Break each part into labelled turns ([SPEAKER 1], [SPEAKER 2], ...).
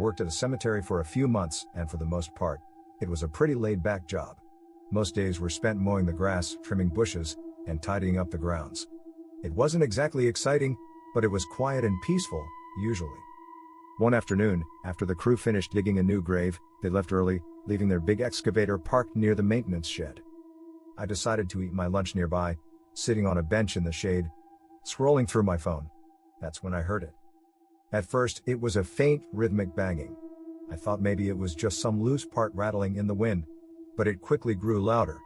[SPEAKER 1] worked at a cemetery for a few months, and for the most part, it was a pretty laid-back job. Most days were spent mowing the grass, trimming bushes, and tidying up the grounds. It wasn't exactly exciting, but it was quiet and peaceful, usually. One afternoon, after the crew finished digging a new grave, they left early, leaving their big excavator parked near the maintenance shed. I decided to eat my lunch nearby, sitting on a bench in the shade, scrolling through my phone. That's when I heard it. At first, it was a faint, rhythmic banging. I thought maybe it was just some loose part rattling in the wind, but it quickly grew louder.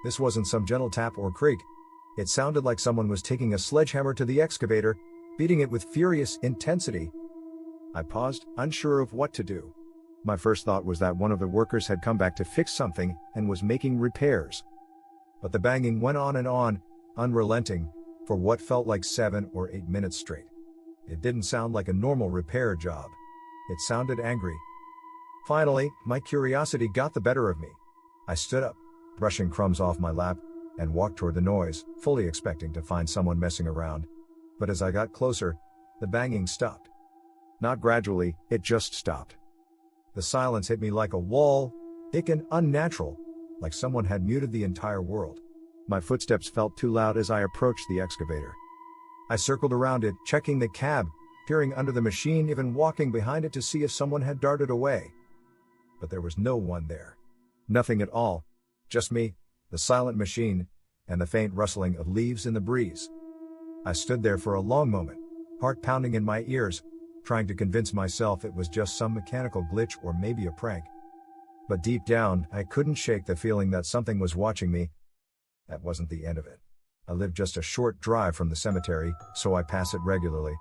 [SPEAKER 1] This wasn't some gentle tap or creak. It sounded like someone was taking a sledgehammer to the excavator, beating it with furious intensity. I paused, unsure of what to do. My first thought was that one of the workers had come back to fix something and was making repairs. But the banging went on, unrelenting, for what felt like 7 or 8 minutes straight. It didn't sound like a normal repair job. It sounded angry. Finally, my curiosity got the better of me. I stood up, brushing crumbs off my lap, and walked toward the noise, fully expecting to find someone messing around. But as I got closer, the banging stopped. Not gradually, it just stopped. The silence hit me like a wall, thick and unnatural, like someone had muted the entire world. My footsteps felt too loud as I approached the excavator. I circled around it, checking the cab, peering under the machine, even walking behind it to see if someone had darted away. But there was no one there. Nothing at all. Just me, the silent machine, and the faint rustling of leaves in the breeze. I stood there for a long moment, heart pounding in my ears, trying to convince myself it was just some mechanical glitch or maybe a prank. But deep down, I couldn't shake the feeling that something was watching me. That wasn't the end of it. I lived just a short drive from the cemetery, so I pass it regularly.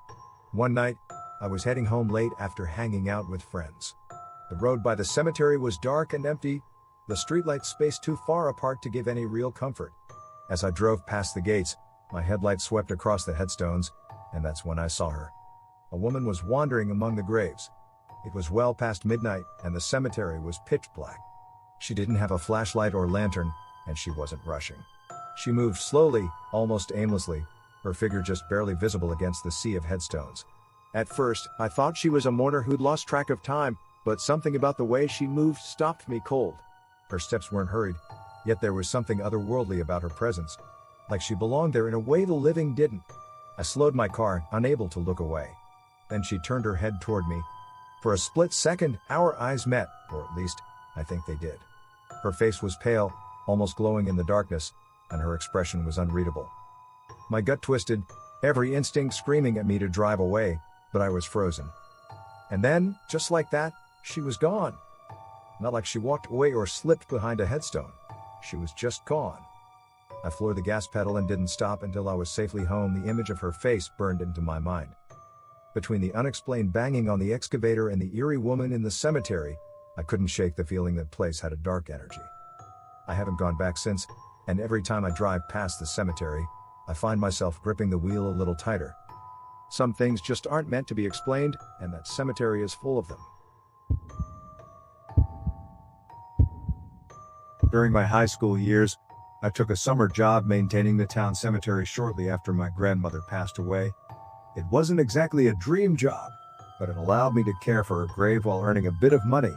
[SPEAKER 1] One night, I was heading home late after hanging out with friends. The road by the cemetery was dark and empty, the streetlights spaced too far apart to give any real comfort. As I drove past the gates, my headlights swept across the headstones, and that's when I saw her. A woman was wandering among the graves. It was well past midnight, and the cemetery was pitch black. She didn't have a flashlight or lantern, and she wasn't rushing. She moved slowly, almost aimlessly, her figure just barely visible against the sea of headstones. At first, I thought she was a mourner who'd lost track of time, but something about the way she moved stopped me cold. Her steps weren't hurried, yet there was something otherworldly about her presence, like she belonged there in a way the living didn't. I slowed my car, unable to look away. Then she turned her head toward me. For a split second, our eyes met, or at least, I think they did. Her face was pale, almost glowing in the darkness, and her expression was unreadable. My gut twisted, every instinct screaming at me to drive away, but I was frozen. And then, just like that, she was gone. Not like she walked away or slipped behind a headstone. She was just gone. I floored the gas pedal and didn't stop until I was safely home. The image of her face burned into my mind. Between the unexplained banging on the excavator and the eerie woman in the cemetery, I couldn't shake the feeling that place had a dark energy. I haven't gone back since, and every time I drive past the cemetery, I find myself gripping the wheel a little tighter. Some things just aren't meant to be explained, and that cemetery is full of them. During my high school years, I took a summer job maintaining the town cemetery shortly after my grandmother passed away. It wasn't exactly a dream job, but it allowed me to care for her grave while earning a bit of money.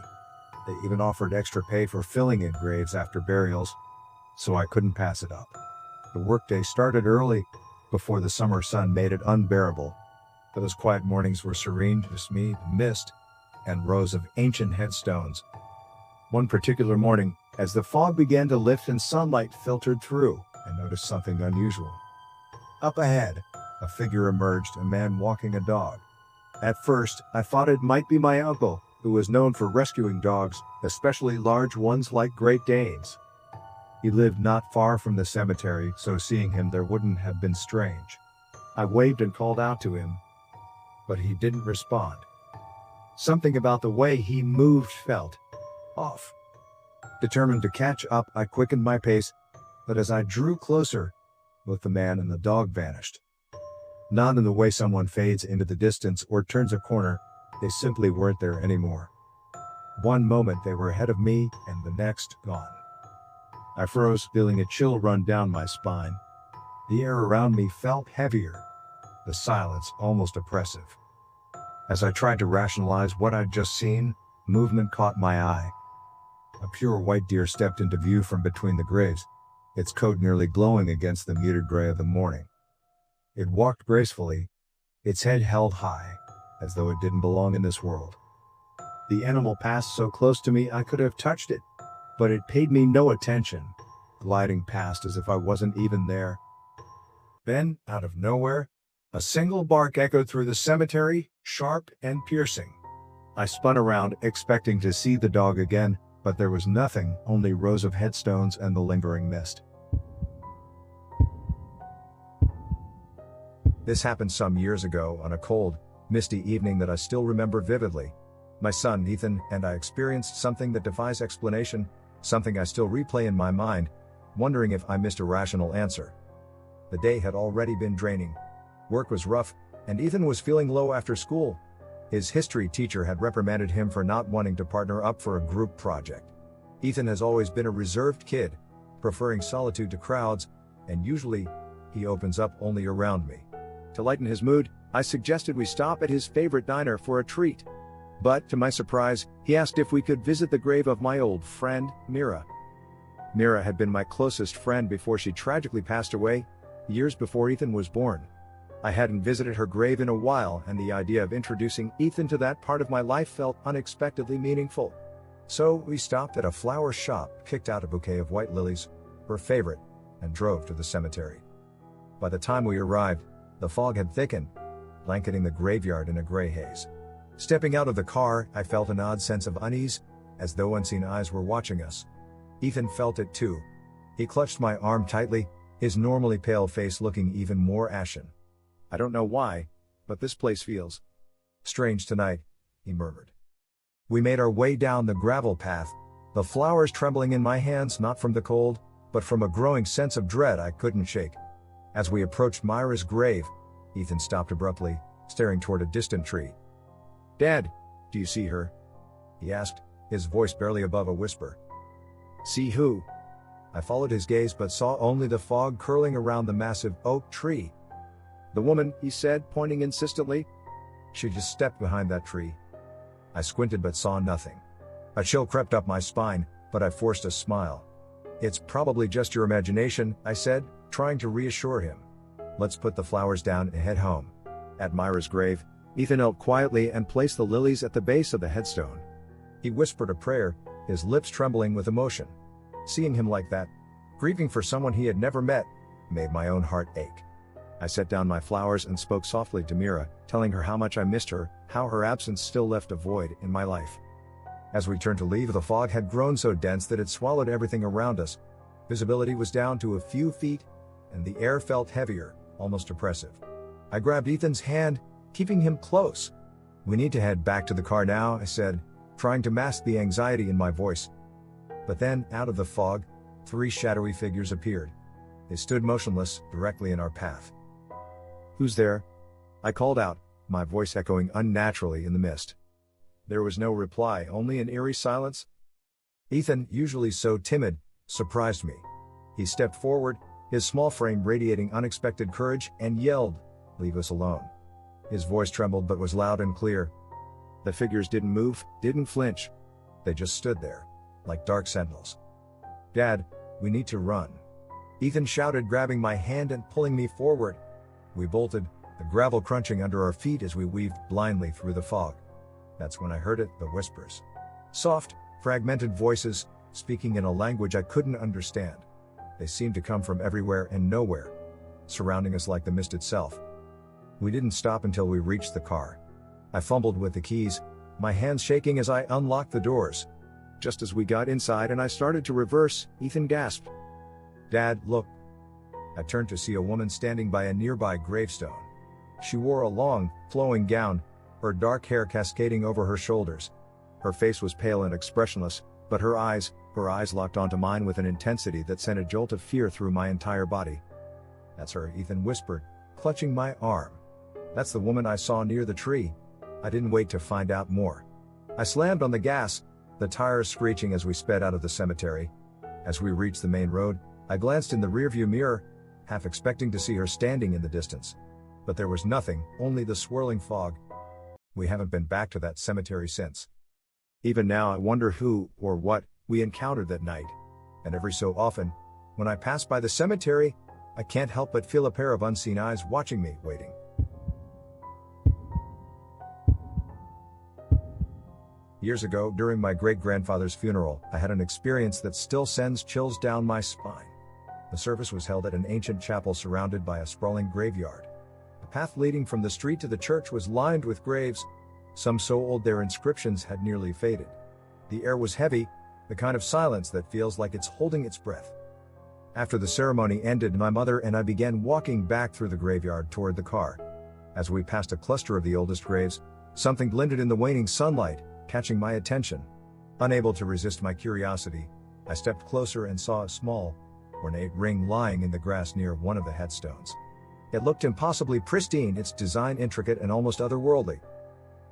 [SPEAKER 1] They even offered extra pay for filling in graves after burials, so I couldn't pass it up. The workday started early, before the summer sun made it unbearable. Those quiet mornings were serene, just me, the mist, and rows of ancient headstones. One particular morning, as the fog began to lift and sunlight filtered through, I noticed something unusual. Up ahead, a figure emerged, a man walking a dog. At first, I thought it might be my uncle, who was known for rescuing dogs, especially large ones like Great Danes. He lived not far from the cemetery, so seeing him there wouldn't have been strange. I waved and called out to him, but he didn't respond. Something about the way he moved felt off. Determined to catch up, I quickened my pace, but as I drew closer, both the man and the dog vanished. Not in the way someone fades into the distance or turns a corner, they simply weren't there anymore. One moment they were ahead of me, and the next, gone. I froze, feeling a chill run down my spine. The air around me felt heavier, the silence almost oppressive. As I tried to rationalize what I'd just seen, movement caught my eye. A pure white deer stepped into view from between the graves, its coat nearly glowing against the muted gray of the morning. It walked gracefully, its head held high, as though it didn't belong in this world. The animal passed so close to me I could have touched it, but it paid me no attention, gliding past as if I wasn't even there. Then, out of nowhere, a single bark echoed through the cemetery, sharp and piercing. I spun around, expecting to see the dog again, but there was nothing, only rows of headstones and the lingering mist. This happened some years ago on a cold, misty evening that I still remember vividly. My son, Ethan, and I experienced something that defies explanation, something I still replay in my mind, wondering if I missed a rational answer. The day had already been draining. Work was rough, and Ethan was feeling low after school. His history teacher had reprimanded him for not wanting to partner up for a group project. Ethan has always been a reserved kid, preferring solitude to crowds, and usually, he opens up only around me. To lighten his mood, I suggested we stop at his favorite diner for a treat. But, to my surprise, he asked if we could visit the grave of my old friend, Mira. Mira had been my closest friend before she tragically passed away, years before Ethan was born. I hadn't visited her grave in a while, and the idea of introducing Ethan to that part of my life felt unexpectedly meaningful. So, we stopped at a flower shop, picked out a bouquet of white lilies, her favorite, and drove to the cemetery. By the time we arrived, the fog had thickened, blanketing the graveyard in a gray haze. Stepping out of the car, I felt an odd sense of unease, as though unseen eyes were watching us. Ethan felt it too. He clutched my arm tightly, his normally pale face looking even more ashen. "I don't know why, but this place feels strange tonight," he murmured. We made our way down the gravel path, the flowers trembling in my hands not from the cold, but from a growing sense of dread I couldn't shake. As we approached Myra's grave, Ethan stopped abruptly, staring toward a distant tree. "Dad, do you see her?" he asked, his voice barely above a whisper. "See who?" I followed his gaze but saw only the fog curling around the massive oak tree. "The woman," he said, pointing insistently. "She just stepped behind that tree." I squinted but saw nothing. A chill crept up my spine, but I forced a smile. "It's probably just your imagination," I said, trying to reassure him. "Let's put the flowers down and head home." At Myra's grave, Ethan knelt quietly and placed the lilies at the base of the headstone. He whispered a prayer, his lips trembling with emotion. Seeing him like that, grieving for someone he had never met, made my own heart ache. I set down my flowers and spoke softly to Mira, telling her how much I missed her, how her absence still left a void in my life. As we turned to leave, the fog had grown so dense that it swallowed everything around us. Visibility was down to a few feet, and the air felt heavier, almost oppressive. I grabbed Ethan's hand, keeping him close. "We need to head back to the car now," I said, trying to mask the anxiety in my voice. But then, out of the fog, 3 shadowy figures appeared. They stood motionless, directly in our path. "Who's there?" I called out, my voice echoing unnaturally in the mist. There was no reply, only an eerie silence. Ethan, usually so timid, surprised me. He stepped forward, his small frame radiating unexpected courage, and yelled, "Leave us alone." His voice trembled but was loud and clear. The figures didn't move, didn't flinch. They just stood there, like dark sentinels. "Dad, we need to run," Ethan shouted, grabbing my hand and pulling me forward. We bolted, the gravel crunching under our feet as we weaved blindly through the fog. That's when I heard it, the whispers. Soft, fragmented voices, speaking in a language I couldn't understand. They seemed to come from everywhere and nowhere, surrounding us like the mist itself. We didn't stop until we reached the car. I fumbled with the keys, my hands shaking as I unlocked the doors. Just as we got inside and I started to reverse, Ethan gasped. "Dad, look." I turned to see a woman standing by a nearby gravestone. She wore a long, flowing gown, her dark hair cascading over her shoulders. Her face was pale and expressionless, but her eyes locked onto mine with an intensity that sent a jolt of fear through my entire body. "That's her," Ethan whispered, clutching my arm. "That's the woman I saw near the tree." I didn't wait to find out more. I slammed on the gas, the tires screeching as we sped out of the cemetery. As we reached the main road, I glanced in the rearview mirror, half expecting to see her standing in the distance. But there was nothing, only the swirling fog. We haven't been back to that cemetery since. Even now, I wonder who, or what, we encountered that night. And every so often, when I pass by the cemetery, I can't help but feel a pair of unseen eyes watching me, waiting. Years ago, during my great-grandfather's funeral, I had an experience that still sends chills down my spine. The service was held at an ancient chapel surrounded by a sprawling graveyard. The path leading from the street to the church was lined with graves, some so old their inscriptions had nearly faded. The air was heavy, the kind of silence that feels like it's holding its breath. After the ceremony ended, my mother and I began walking back through the graveyard toward the car. As we passed a cluster of the oldest graves, something glinted in the waning sunlight, catching my attention. Unable to resist my curiosity, I stepped closer and saw a small, ornate ring lying in the grass near one of the headstones. It looked impossibly pristine, its design intricate and almost otherworldly.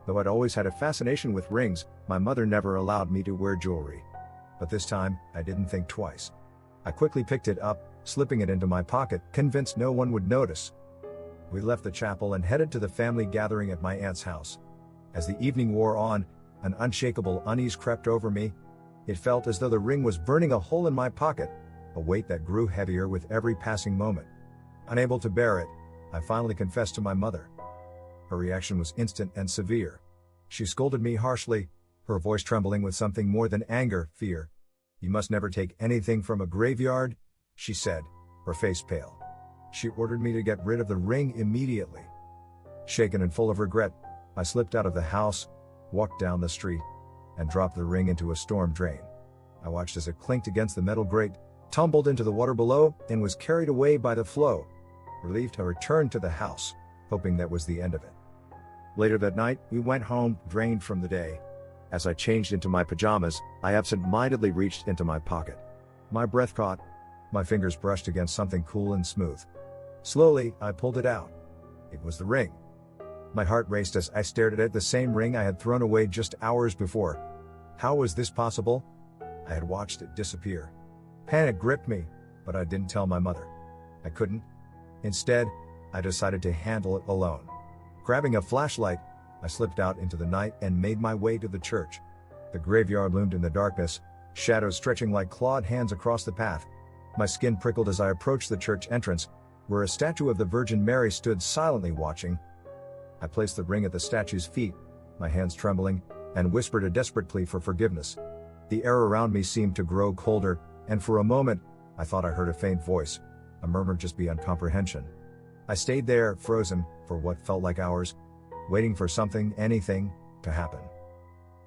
[SPEAKER 1] Though I'd always had a fascination with rings, my mother never allowed me to wear jewelry. But this time, I didn't think twice. I quickly picked it up, slipping it into my pocket, convinced no one would notice. We left the chapel and headed to the family gathering at my aunt's house. As the evening wore on, an unshakable unease crept over me. It felt as though the ring was burning a hole in my pocket, a weight that grew heavier with every passing moment. Unable to bear it, I finally confessed to my mother. Her reaction was instant and severe. She scolded me harshly, her voice trembling with something more than anger, fear. "You must never take anything from a graveyard," she said, her face pale. She ordered me to get rid of the ring immediately. Shaken and full of regret, I slipped out of the house, walked down the street, and dropped the ring into a storm drain. I watched as it clinked against the metal grate, tumbled into the water below, and was carried away by the flow. Relieved, I returned to the house, hoping that was the end of it. Later that night, we went home, drained from the day. As I changed into my pajamas, I absent-mindedly reached into my pocket. My breath caught. My fingers brushed against something cool and smooth. Slowly, I pulled it out. It was the ring. My heart raced as I stared at it, the same ring I had thrown away just hours before. How was this possible? I had watched it disappear. Panic gripped me, but I didn't tell my mother. I couldn't. Instead, I decided to handle it alone. Grabbing a flashlight, I slipped out into the night and made my way to the church. The graveyard loomed in the darkness, shadows stretching like clawed hands across the path. My skin prickled as I approached the church entrance, where a statue of the Virgin Mary stood silently watching. I placed the ring at the statue's feet, my hands trembling, and whispered a desperate plea for forgiveness. The air around me seemed to grow colder, and for a moment, I thought I heard a faint voice, a murmur just beyond comprehension. I stayed there, frozen, for what felt like hours, waiting for something, anything, to happen.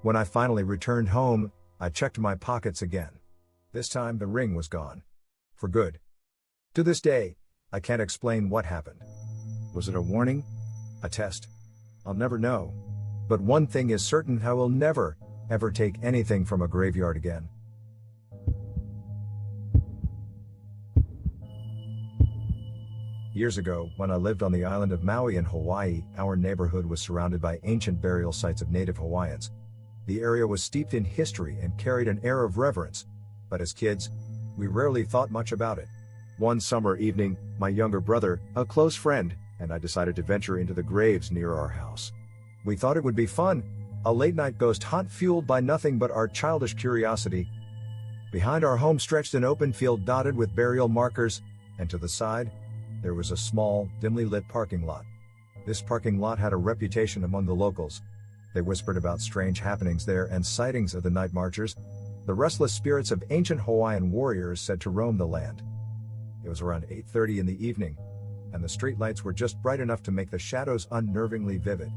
[SPEAKER 1] When I finally returned home, I checked my pockets again. This time the ring was gone. For good. To this day, I can't explain what happened. Was it a warning? A test? I'll never know. But one thing is certain, I will never, ever take anything from a graveyard again. Years ago, when I lived on the island of Maui in Hawaii, our neighborhood was surrounded by ancient burial sites of native Hawaiians. The area was steeped in history and carried an air of reverence, but as kids, we rarely thought much about it. One summer evening, my younger brother, a close friend, and I decided to venture into the graves near our house. We thought it would be fun, a late-night ghost hunt fueled by nothing but our childish curiosity. Behind our home stretched an open field dotted with burial markers, and to the side, there was a small, dimly lit parking lot. This parking lot had a reputation among the locals. They whispered about strange happenings there and sightings of the night marchers, the restless spirits of ancient Hawaiian warriors said to roam the land. It was around 8:30 in the evening, and the streetlights were just bright enough to make the shadows unnervingly vivid.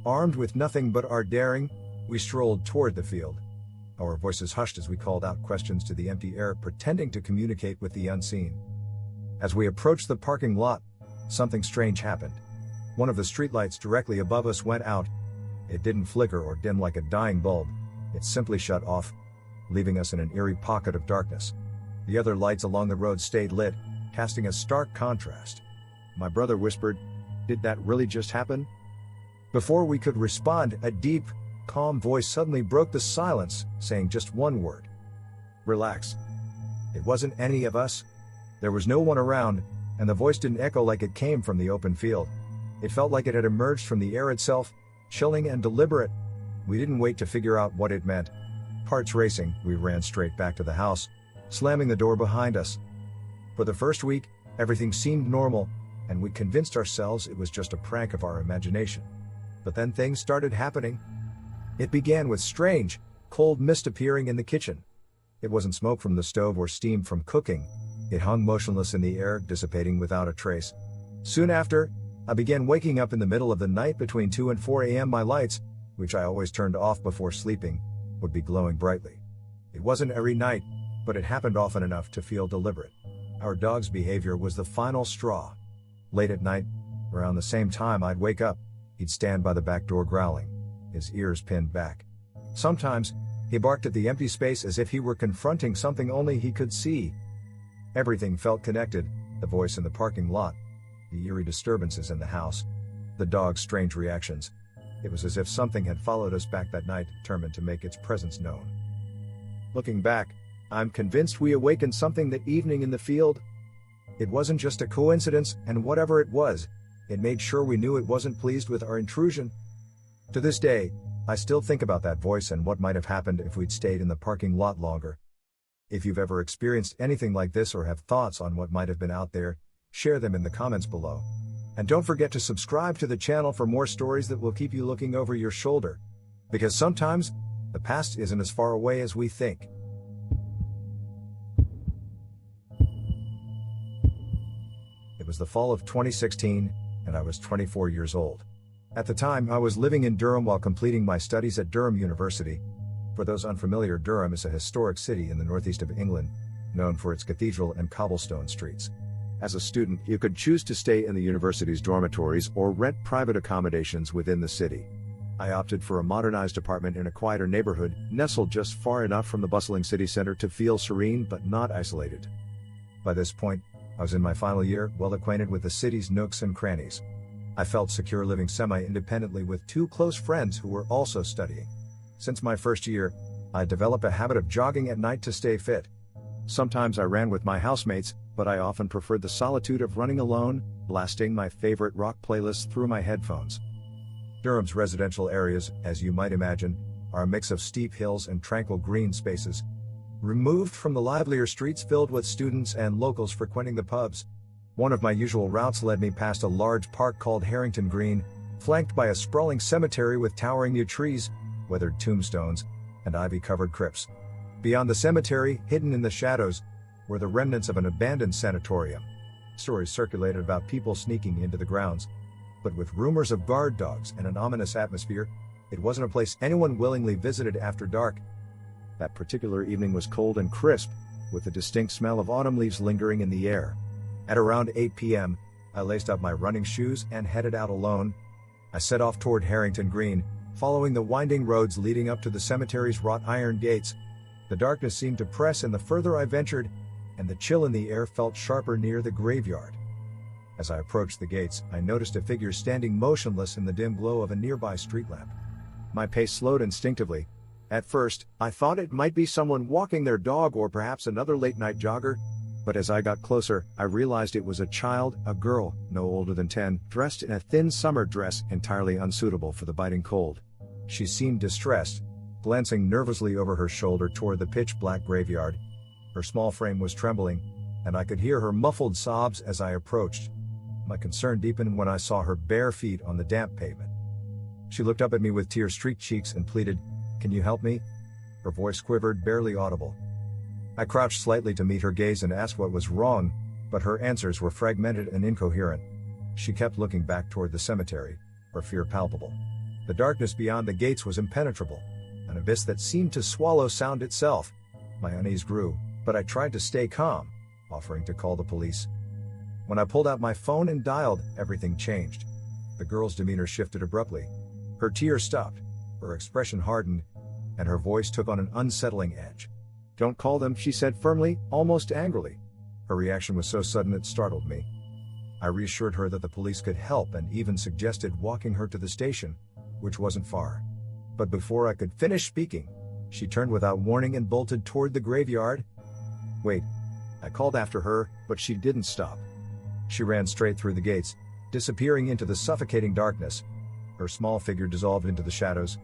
[SPEAKER 1] Armed with nothing but our daring, we strolled toward the field. Our voices hushed as we called out questions to the empty air, pretending to communicate with the unseen. As we approached the parking lot, something strange happened. One of the streetlights directly above us went out. It didn't flicker or dim like a dying bulb. It simply shut off, leaving us in an eerie pocket of darkness. The other lights along the road stayed lit, casting a stark contrast. My brother whispered, "Did that really just happen?" Before we could respond, a deep, calm voice suddenly broke the silence, saying just one word. "Relax." It wasn't any of us. There was no one around, and the voice didn't echo like it came from the open field. It felt like it had emerged from the air itself, chilling and deliberate. We didn't wait to figure out what it meant. Hearts racing, we ran straight back to the house, slamming the door behind us. For the first week, everything seemed normal, and we convinced ourselves it was just a prank of our imagination. But then things started happening. It began with strange, cold mist appearing in the kitchen. It wasn't smoke from the stove or steam from cooking. It hung motionless in the air, dissipating without a trace. Soon after, I began waking up in the middle of the night between 2 and 4 a.m. My lights, which I always turned off before sleeping, would be glowing brightly. It wasn't every night, but it happened often enough to feel deliberate. Our dog's behavior was the final straw. Late at night, around the same time I'd wake up, he'd stand by the back door growling, his ears pinned back. Sometimes, he barked at the empty space as if he were confronting something only he could see. Everything felt connected, the voice in the parking lot, the eerie disturbances in the house, the dog's strange reactions. It was as if something had followed us back that night, determined to make its presence known. Looking back, I'm convinced we awakened something that evening in the field. It wasn't just a coincidence, and whatever it was, it made sure we knew it wasn't pleased with our intrusion. To this day, I still think about that voice and what might have happened if we'd stayed in the parking lot longer. If you've ever experienced anything like this or have thoughts on what might have been out there, share them in the comments below. And don't forget to subscribe to the channel for more stories that will keep you looking over your shoulder. Because sometimes, the past isn't as far away as we think. It was the fall of 2016, and I was 24 years old. At the time, I was living in Durham while completing my studies at Durham University. For those unfamiliar, Durham is a historic city in the northeast of England, known for its cathedral and cobblestone streets. As a student, you could choose to stay in the university's dormitories or rent private accommodations within the city. I opted for a modernized apartment in a quieter neighborhood, nestled just far enough from the bustling city center to feel serene but not isolated. By this point, I was in my final year, well acquainted with the city's nooks and crannies. I felt secure living semi-independently with 2 close friends who were also studying. Since my first year, I developed a habit of jogging at night to stay fit. Sometimes I ran with my housemates, but I often preferred the solitude of running alone, blasting my favorite rock playlists through my headphones. Durham's residential areas, as you might imagine, are a mix of steep hills and tranquil green spaces, removed from the livelier streets filled with students and locals frequenting the pubs. One of my usual routes led me past a large park called Harrington Green, flanked by a sprawling cemetery with towering yew trees, weathered tombstones, and ivy-covered crypts. Beyond the cemetery, hidden in the shadows, were the remnants of an abandoned sanatorium. Stories circulated about people sneaking into the grounds, but with rumors of guard dogs and an ominous atmosphere, it wasn't a place anyone willingly visited after dark. That particular evening was cold and crisp, with the distinct smell of autumn leaves lingering in the air. At around 8 p.m., I laced up my running shoes and headed out alone. I set off toward Harrington Green, following the winding roads leading up to the cemetery's wrought iron gates. The darkness seemed to press in the further I ventured, and the chill in the air felt sharper near the graveyard. As I approached the gates, I noticed a figure standing motionless in the dim glow of a nearby street lamp. My pace slowed instinctively. At first, I thought it might be someone walking their dog or perhaps another late-night jogger. But as I got closer, I realized it was a child, a girl, no older than 10, dressed in a thin summer dress entirely unsuitable for the biting cold. She seemed distressed, glancing nervously over her shoulder toward the pitch-black graveyard. Her small frame was trembling, and I could hear her muffled sobs as I approached. My concern deepened when I saw her bare feet on the damp pavement. She looked up at me with tear-streaked cheeks and pleaded, "Can you help me?" Her voice quivered, barely audible. I crouched slightly to meet her gaze and asked what was wrong, but her answers were fragmented and incoherent. She kept looking back toward the cemetery, her fear palpable. The darkness beyond the gates was impenetrable, an abyss that seemed to swallow sound itself. My unease grew, but I tried to stay calm, offering to call the police. When I pulled out my phone and dialed, everything changed. The girl's demeanor shifted abruptly. Her tears stopped, her expression hardened, and her voice took on an unsettling edge. "Don't call them," she said firmly, almost angrily. Her reaction was so sudden it startled me. I reassured her that the police could help and even suggested walking her to the station, which wasn't far. But before I could finish speaking, she turned without warning and bolted toward the graveyard. "Wait," I called after her, but she didn't stop. She ran straight through the gates, disappearing into the suffocating darkness. Her small figure dissolved into the shadows,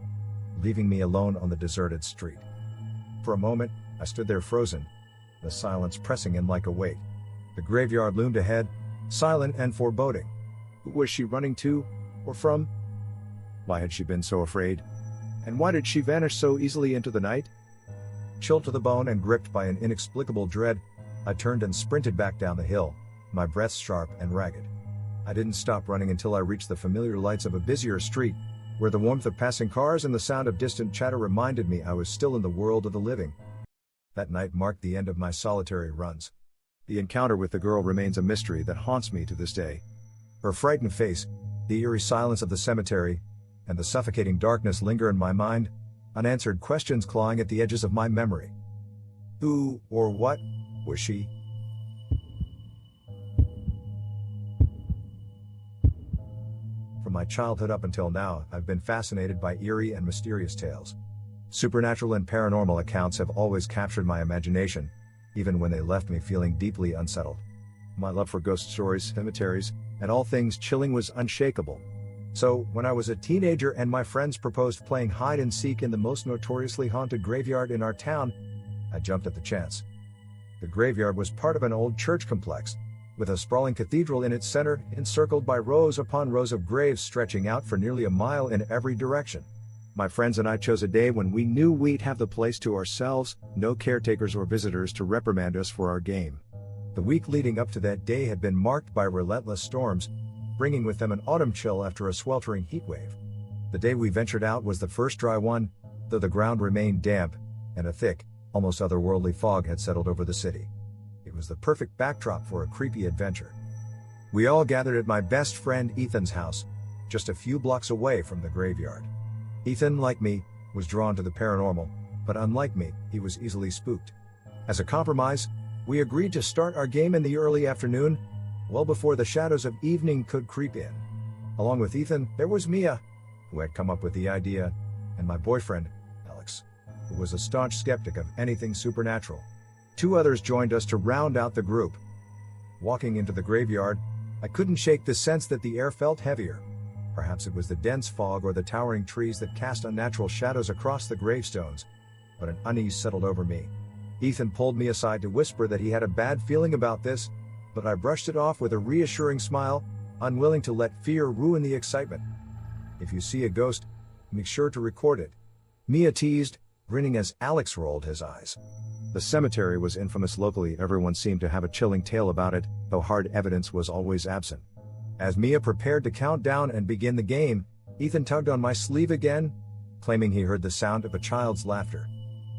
[SPEAKER 1] leaving me alone on the deserted street. For a moment, I stood there frozen, the silence pressing in like a weight. The graveyard loomed ahead, silent and foreboding. Who was she running to, or from? Why had she been so afraid? And why did she vanish so easily into the night? Chilled to the bone and gripped by an inexplicable dread, I turned and sprinted back down the hill, my breath sharp and ragged. I didn't stop running until I reached the familiar lights of a busier street, where the warmth of passing cars and the sound of distant chatter reminded me I was still in the world of the living. That night marked the end of my solitary runs. The encounter with the girl remains a mystery that haunts me to this day. Her frightened face, the eerie silence of the cemetery, and the suffocating darkness linger in my mind, unanswered questions clawing at the edges of my memory. Who, or what, was she? From my childhood up until now, I've been fascinated by eerie and mysterious tales. Supernatural and paranormal accounts have always captured my imagination, even when they left me feeling deeply unsettled. My love for ghost stories, cemeteries, and all things chilling was unshakable. So, when I was a teenager and my friends proposed playing hide and seek in the most notoriously haunted graveyard in our town, I jumped at the chance. The graveyard was part of an old church complex, with a sprawling cathedral in its center, encircled by rows upon rows of graves stretching out for nearly a mile in every direction. My friends and I chose a day when we knew we'd have the place to ourselves, no caretakers or visitors to reprimand us for our game. The week leading up to that day had been marked by relentless storms, bringing with them an autumn chill after a sweltering heatwave. The day we ventured out was the first dry one, though the ground remained damp, and a thick, almost otherworldly fog had settled over the city. It was the perfect backdrop for a creepy adventure. We all gathered at my best friend Ethan's house, just a few blocks away from the graveyard. Ethan, like me, was drawn to the paranormal, but unlike me, he was easily spooked. As a compromise, we agreed to start our game in the early afternoon, well before the shadows of evening could creep in. Along with Ethan, there was Mia, who had come up with the idea, and my boyfriend, Alex, who was a staunch skeptic of anything supernatural. 2 others joined us to round out the group. Walking into the graveyard, I couldn't shake the sense that the air felt heavier. Perhaps it was the dense fog or the towering trees that cast unnatural shadows across the gravestones, but an unease settled over me. Ethan pulled me aside to whisper that he had a bad feeling about this, but I brushed it off with a reassuring smile, unwilling to let fear ruin the excitement. If you see a ghost, make sure to record it, Mia teased, grinning as Alex rolled his eyes. The cemetery was infamous locally. Everyone seemed to have a chilling tale about it, though hard evidence was always absent. As Mia prepared to count down and begin the game, Ethan tugged on my sleeve again, claiming he heard the sound of a child's laughter.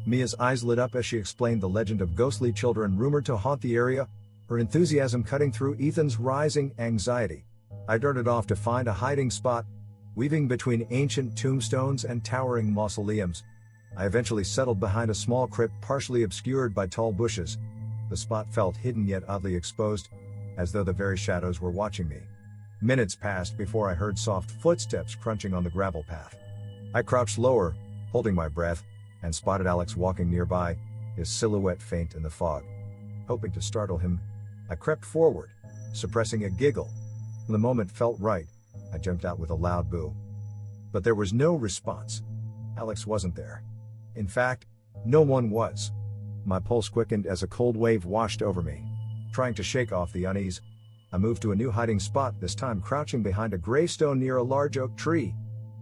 [SPEAKER 1] Mia's eyes lit up as she explained the legend of ghostly children rumored to haunt the area, her enthusiasm cutting through Ethan's rising anxiety. I darted off to find a hiding spot, weaving between ancient tombstones and towering mausoleums. I eventually settled behind a small crypt partially obscured by tall bushes. The spot felt hidden yet oddly exposed, as though the very shadows were watching me. Minutes passed before I heard soft footsteps crunching on the gravel path. I crouched lower, holding my breath, and spotted Alex walking nearby, his silhouette faint in the fog. Hoping to startle him, I crept forward, suppressing a giggle. When the moment felt right, I jumped out with a loud boo. But there was no response. Alex wasn't there. In fact, no one was. My pulse quickened as a cold wave washed over me. Trying to shake off the unease, I moved to a new hiding spot, this time crouching behind a gravestone near a large oak tree.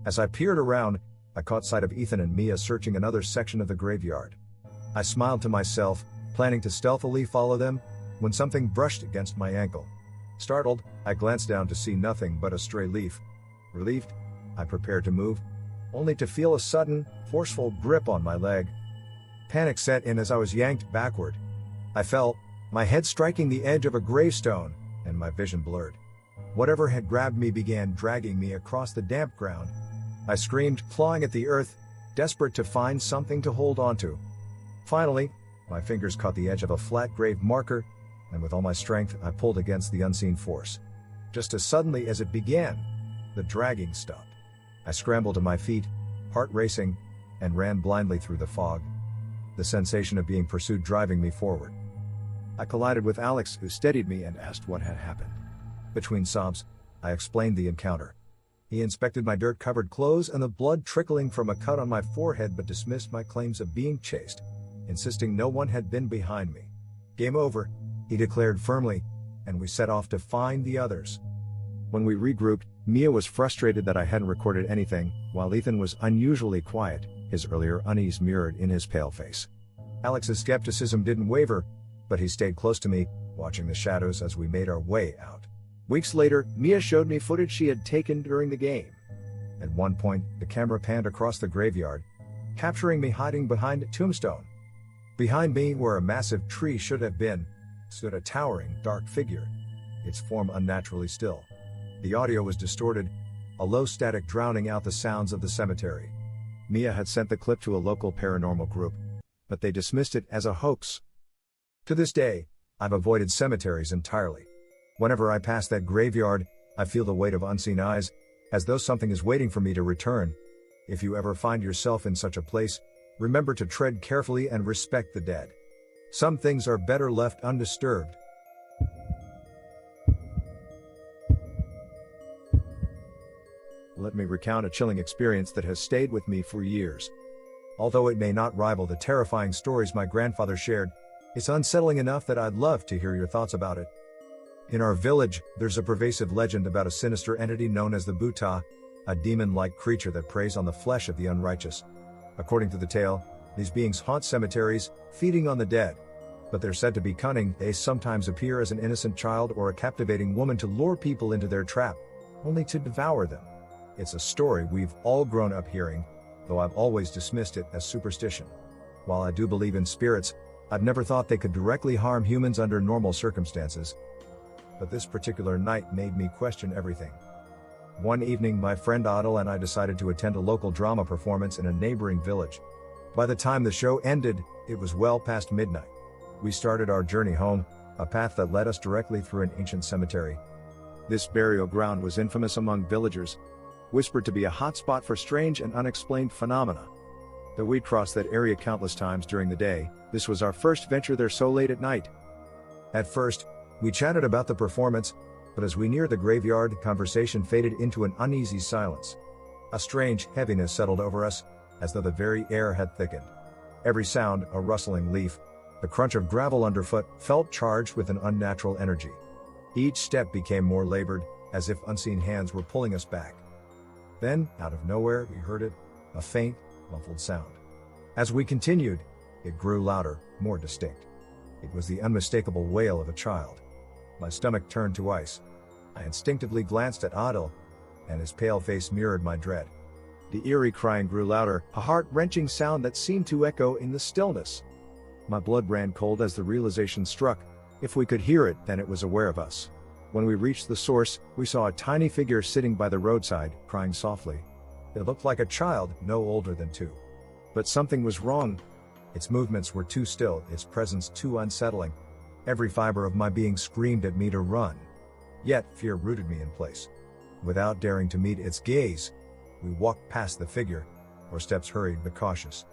[SPEAKER 1] As I peered around, I caught sight of Ethan and Mia searching another section of the graveyard. I smiled to myself, planning to stealthily follow them, when something brushed against my ankle. Startled, I glanced down to see nothing but a stray leaf. Relieved, I prepared to move, only to feel a sudden, forceful grip on my leg. Panic set in as I was yanked backward. I fell, my head striking the edge of a gravestone, and my vision blurred. Whatever had grabbed me began dragging me across the damp ground. I screamed, clawing at the earth, desperate to find something to hold onto. Finally, my fingers caught the edge of a flat grave marker, and with all my strength I pulled against the unseen force. Just as suddenly as it began, the dragging stopped. I scrambled to my feet, heart racing, and ran blindly through the fog, the sensation of being pursued driving me forward. I collided with Alex, who steadied me and asked what had happened. Between sobs, I explained the encounter. He inspected my dirt-covered clothes and the blood trickling from a cut on my forehead but dismissed my claims of being chased, insisting no one had been behind me. Game over, he declared firmly, and we set off to find the others. When we regrouped, Mia was frustrated that I hadn't recorded anything, while Ethan was unusually quiet, his earlier unease mirrored in his pale face. Alex's skepticism didn't waver, but he stayed close to me, watching the shadows as we made our way out. Weeks later, Mia showed me footage she had taken during the game. At one point, the camera panned across the graveyard, capturing me hiding behind a tombstone. Behind me, where a massive tree should have been, stood a towering, dark figure, its form unnaturally still. The audio was distorted, a low static drowning out the sounds of the cemetery. Mia had sent the clip to a local paranormal group, but they dismissed it as a hoax. To this day, I've avoided cemeteries entirely. Whenever I pass that graveyard, I feel the weight of unseen eyes, as though something is waiting for me to return. If you ever find yourself in such a place, remember to tread carefully and respect the dead. Some things are better left undisturbed. Let me recount a chilling experience that has stayed with me for years. Although it may not rival the terrifying stories my grandfather shared, it's unsettling enough that I'd love to hear your thoughts about it. In our village, there's a pervasive legend about a sinister entity known as the Bhuta, a demon-like creature that preys on the flesh of the unrighteous. According to the tale, these beings haunt cemeteries, feeding on the dead. But they're said to be cunning. They sometimes appear as an innocent child or a captivating woman to lure people into their trap, only to devour them. It's a story we've all grown up hearing, though I've always dismissed it as superstition. While I do believe in spirits, I've never thought they could directly harm humans under normal circumstances. But this particular night made me question everything. One evening, my friend Adil and I decided to attend a local drama performance in a neighboring village. By the time the show ended, it was well past midnight. We started our journey home, a path that led us directly through an ancient cemetery. This burial ground was infamous among villagers, whispered to be a hotspot for strange and unexplained phenomena. Though we'd crossed that area countless times during the day, this was our first venture there so late at night. At first, we chatted about the performance, but as we neared the graveyard, conversation faded into an uneasy silence. A strange heaviness settled over us, as though the very air had thickened. Every sound, a rustling leaf, the crunch of gravel underfoot, felt charged with an unnatural energy. Each step became more labored, as if unseen hands were pulling us back. Then, out of nowhere, we heard it, a faint, muffled sound. As we continued, it grew louder, more distinct. It was the unmistakable wail of a child. My stomach turned to ice. I instinctively glanced at Adil, and his pale face mirrored my dread. The eerie crying grew louder, a heart-wrenching sound that seemed to echo in the stillness. My blood ran cold as the realization struck. If we could hear it, then it was aware of us. When we reached the source, we saw a tiny figure sitting by the roadside, crying softly. It looked like a child, no older than 2. But something was wrong. Its movements were too still, its presence too unsettling. Every fiber of my being screamed at me to run. Yet, fear rooted me in place. Without daring to meet its gaze, we walked past the figure, our steps hurried but cautious.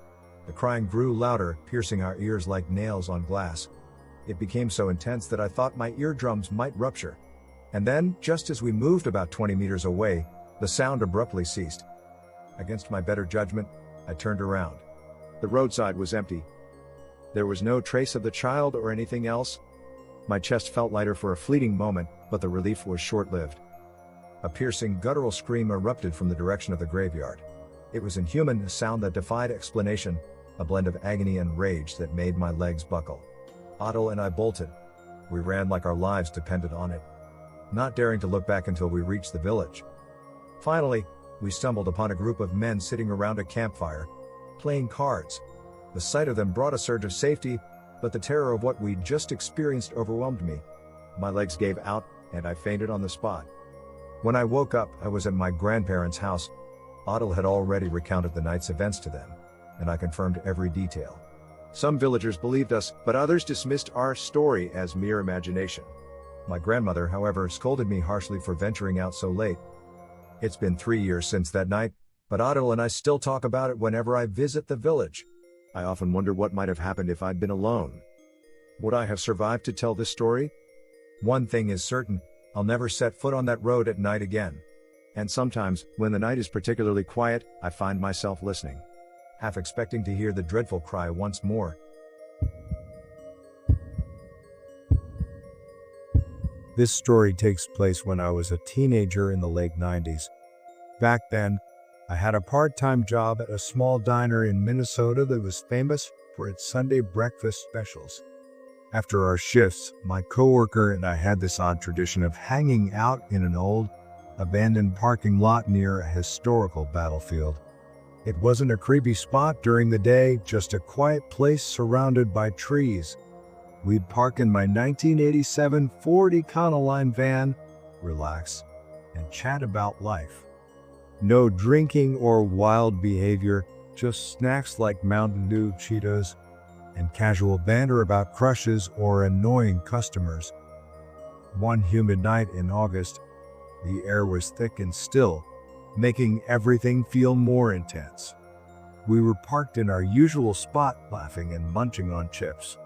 [SPEAKER 1] The crying grew louder, piercing our ears like nails on glass. It became so intense that I thought my eardrums might rupture. And then, just as we moved about 20 meters away, the sound abruptly ceased. Against my better judgment, I turned around. The roadside was empty. There was no trace of the child or anything else. My chest felt lighter for a fleeting moment, but the relief was short-lived. A piercing guttural scream erupted from the direction of the graveyard. It was inhuman, a sound that defied explanation, a blend of agony and rage that made my legs buckle. Adil and I bolted. We ran like our lives depended on it, not daring to look back until we reached the village. Finally, we stumbled upon a group of men sitting around a campfire, playing cards. The sight of them brought a surge of safety, but the terror of what we'd just experienced overwhelmed me. My legs gave out, and I fainted on the spot. When I woke up, I was at my grandparents' house. Adil had already recounted the night's events to them, and I confirmed every detail. Some villagers believed us, but others dismissed our story as mere imagination. My grandmother, however, scolded me harshly for venturing out so late. It's been 3 years since that night, but Adil and I still talk about it whenever I visit the village. I often wonder what might have happened if I'd been alone. Would I have survived to tell this story? One thing is certain, I'll never set foot on that road at night again. And sometimes, when the night is particularly quiet, I find myself listening, half expecting to hear the dreadful cry once more. This story takes place when I was a teenager in the late 90s. Back then, I had a part-time job at a small diner in Minnesota that was famous for its Sunday breakfast specials. After our shifts, my coworker and I had this odd tradition of hanging out in an old, abandoned parking lot near a historical battlefield. It wasn't a creepy spot during the day, just a quiet place surrounded by trees. We'd park in my 1987 Ford Econoline van, relax, and chat about life. No drinking or wild behavior, just snacks like Mountain Dew, Cheetos, and casual banter about crushes or annoying customers. One humid night in August, the air was thick and still, making everything feel more intense. We were parked in our usual spot, laughing and munching on chips.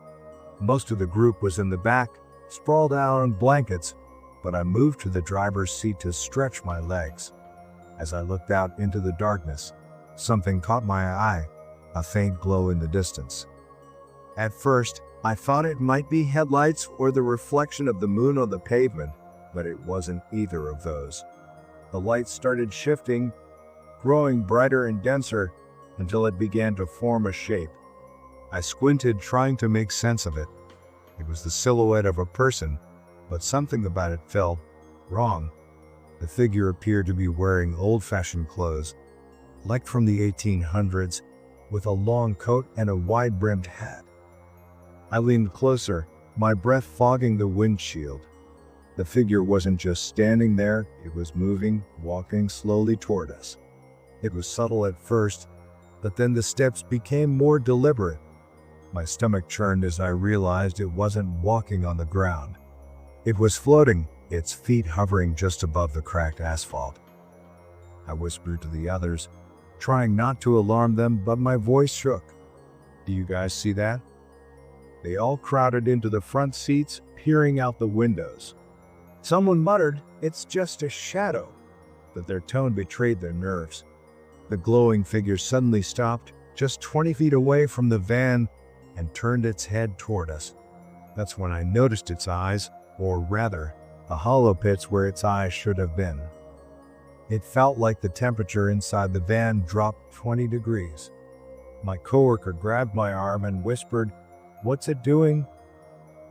[SPEAKER 1] Most of the group was in the back, sprawled out on blankets, but I moved to the driver's seat to stretch my legs. As I looked out into the darkness, something caught my eye, a faint glow in the distance. At first, I thought it might be headlights or the reflection of the moon on the pavement, but it wasn't either of those. The light started shifting, growing brighter and denser, until it began to form a shape. I squinted, trying to make sense of it. It was the silhouette of a person, but something about it felt wrong. The figure appeared to be wearing old-fashioned clothes, like from the 1800s, with a long coat and a wide-brimmed hat. I leaned closer, my breath fogging the windshield. The figure wasn't just standing there, it was moving, walking slowly toward us. It was subtle at first, but then the steps became more deliberate. My stomach churned as I realized it wasn't walking on the ground. It was floating, its feet hovering just above the cracked asphalt. I whispered to the others, trying not to alarm them, but my voice shook. "Do you guys see that?" They all crowded into the front seats, peering out the windows. Someone muttered, "It's just a shadow," but their tone betrayed their nerves. The glowing figure suddenly stopped, just 20 feet away from the van, and turned its head toward us. That's when I noticed its eyes, or rather, the hollow pits where its eyes should have been. It felt like the temperature inside the van dropped 20 degrees. My coworker grabbed my arm and whispered, "What's it doing?"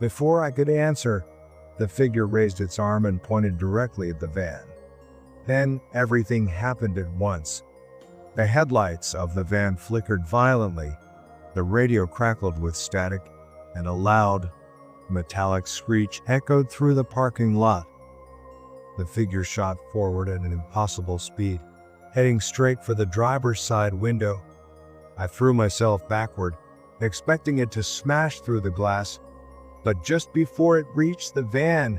[SPEAKER 1] Before I could answer, the figure raised its arm and pointed directly at the van. Then everything happened at once. The headlights of the van flickered violently, the radio crackled with static, and a loud, metallic screech echoed through the parking lot. The figure shot forward at an impossible speed, heading straight for the driver's side window. I threw myself backward, expecting it to smash through the glass, but just before it reached the van,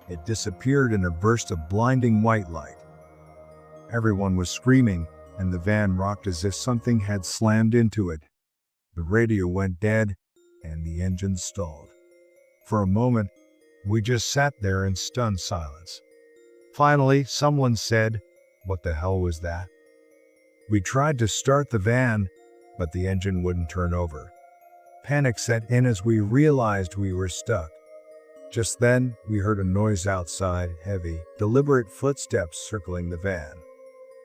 [SPEAKER 1] it disappeared in a burst of blinding white light. Everyone was screaming, and the van rocked as if something had slammed into it. The radio went dead, and the engine stalled. For a moment, we just sat there in stunned silence. Finally, someone said, "What the hell was that?" We tried to start the van, but the engine wouldn't turn over. Panic set in as we realized we were stuck. Just then, we heard a noise outside, heavy, deliberate footsteps circling the van.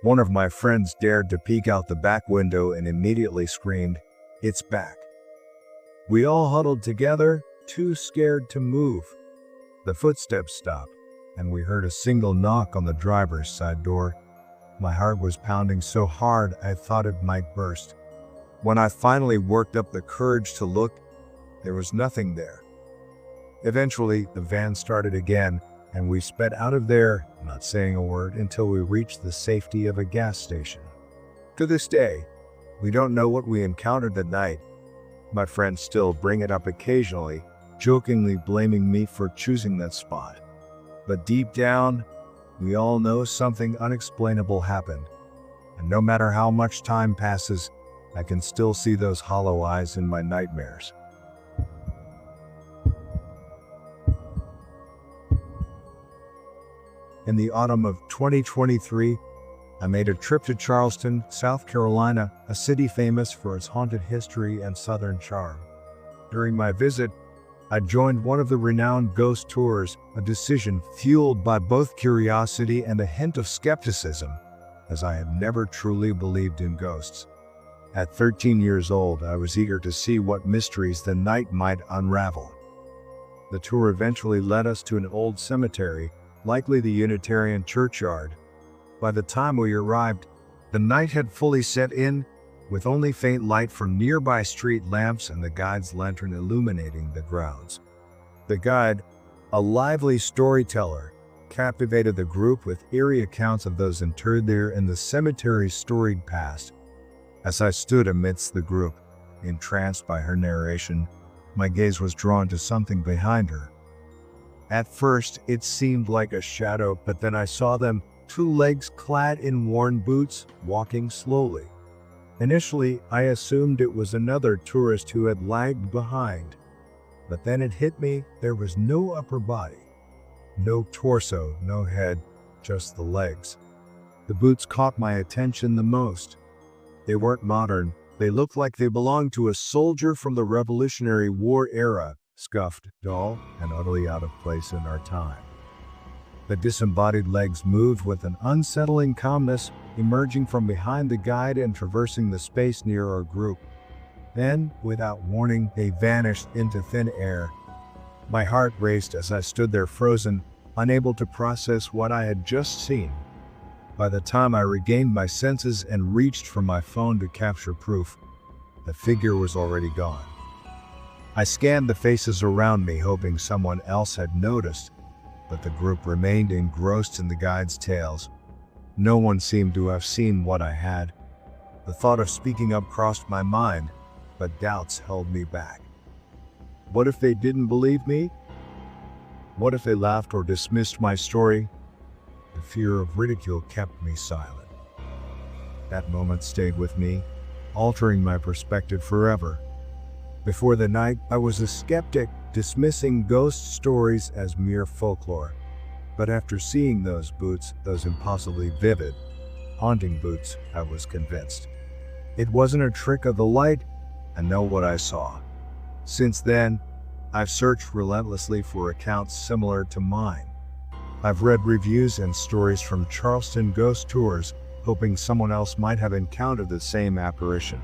[SPEAKER 1] One of my friends dared to peek out the back window and immediately screamed, "It's back." We all huddled together, too scared to move. The footsteps stopped, and we heard a single knock on the driver's side door. My heart was pounding so hard I thought it might burst. When I finally worked up the courage to look, there was nothing there. Eventually, the van started again, and we sped out of there, not saying a word, until we reached the safety of a gas station. To this day, we don't know what we encountered that night. My friends still bring it up occasionally, jokingly blaming me for choosing that spot. But deep down, we all know something unexplainable happened. And no matter how much time passes, I can still see those hollow eyes in my nightmares. In the autumn of 2023, I made a trip to Charleston, South Carolina, a city famous for its haunted history and southern charm. During my visit, I joined one of the renowned ghost tours, a decision fueled by both curiosity and a hint of skepticism, as I had never truly believed in ghosts. At 13 years old, I was eager to see what mysteries the night might unravel. The tour eventually led us to an old cemetery, likely the Unitarian churchyard. By the time we arrived, the night had fully set in, with only faint light from nearby street lamps and the guide's lantern illuminating the grounds. The guide, a lively storyteller, captivated the group with eerie accounts of those interred there in the cemetery's storied past. As I stood amidst the group, entranced by her narration, my gaze was drawn to something behind her. At first, it seemed like a shadow, but then I saw them, 2 legs clad in worn boots, walking slowly. Initially, I assumed it was another tourist who had lagged behind. But then it hit me, there was no upper body. No torso, no head, just the legs. The boots caught my attention the most. They weren't modern, they looked like they belonged to a soldier from the Revolutionary War era, scuffed, dull, and utterly out of place in our time. The disembodied legs moved with an unsettling calmness, emerging from behind the guide and traversing the space near our group. Then, without warning, they vanished into thin air. My heart raced as I stood there frozen, unable to process what I had just seen. By the time I regained my senses and reached for my phone to capture proof, the figure was already gone. I scanned the faces around me, hoping someone else had noticed, but the group remained engrossed in the guide's tales. No one seemed to have seen what I had. The thought of speaking up crossed my mind, but doubts held me back. What if they didn't believe me? What if they laughed or dismissed my story? The fear of ridicule kept me silent. That moment stayed with me, altering my perspective forever. Before the night, I was a skeptic, dismissing ghost stories as mere folklore. But after seeing those boots, those impossibly vivid, haunting boots, I was convinced. It wasn't a trick of the light. I know what I saw. Since then, I've searched relentlessly for accounts similar to mine. I've read reviews and stories from Charleston ghost tours, hoping someone else might have encountered the same apparition.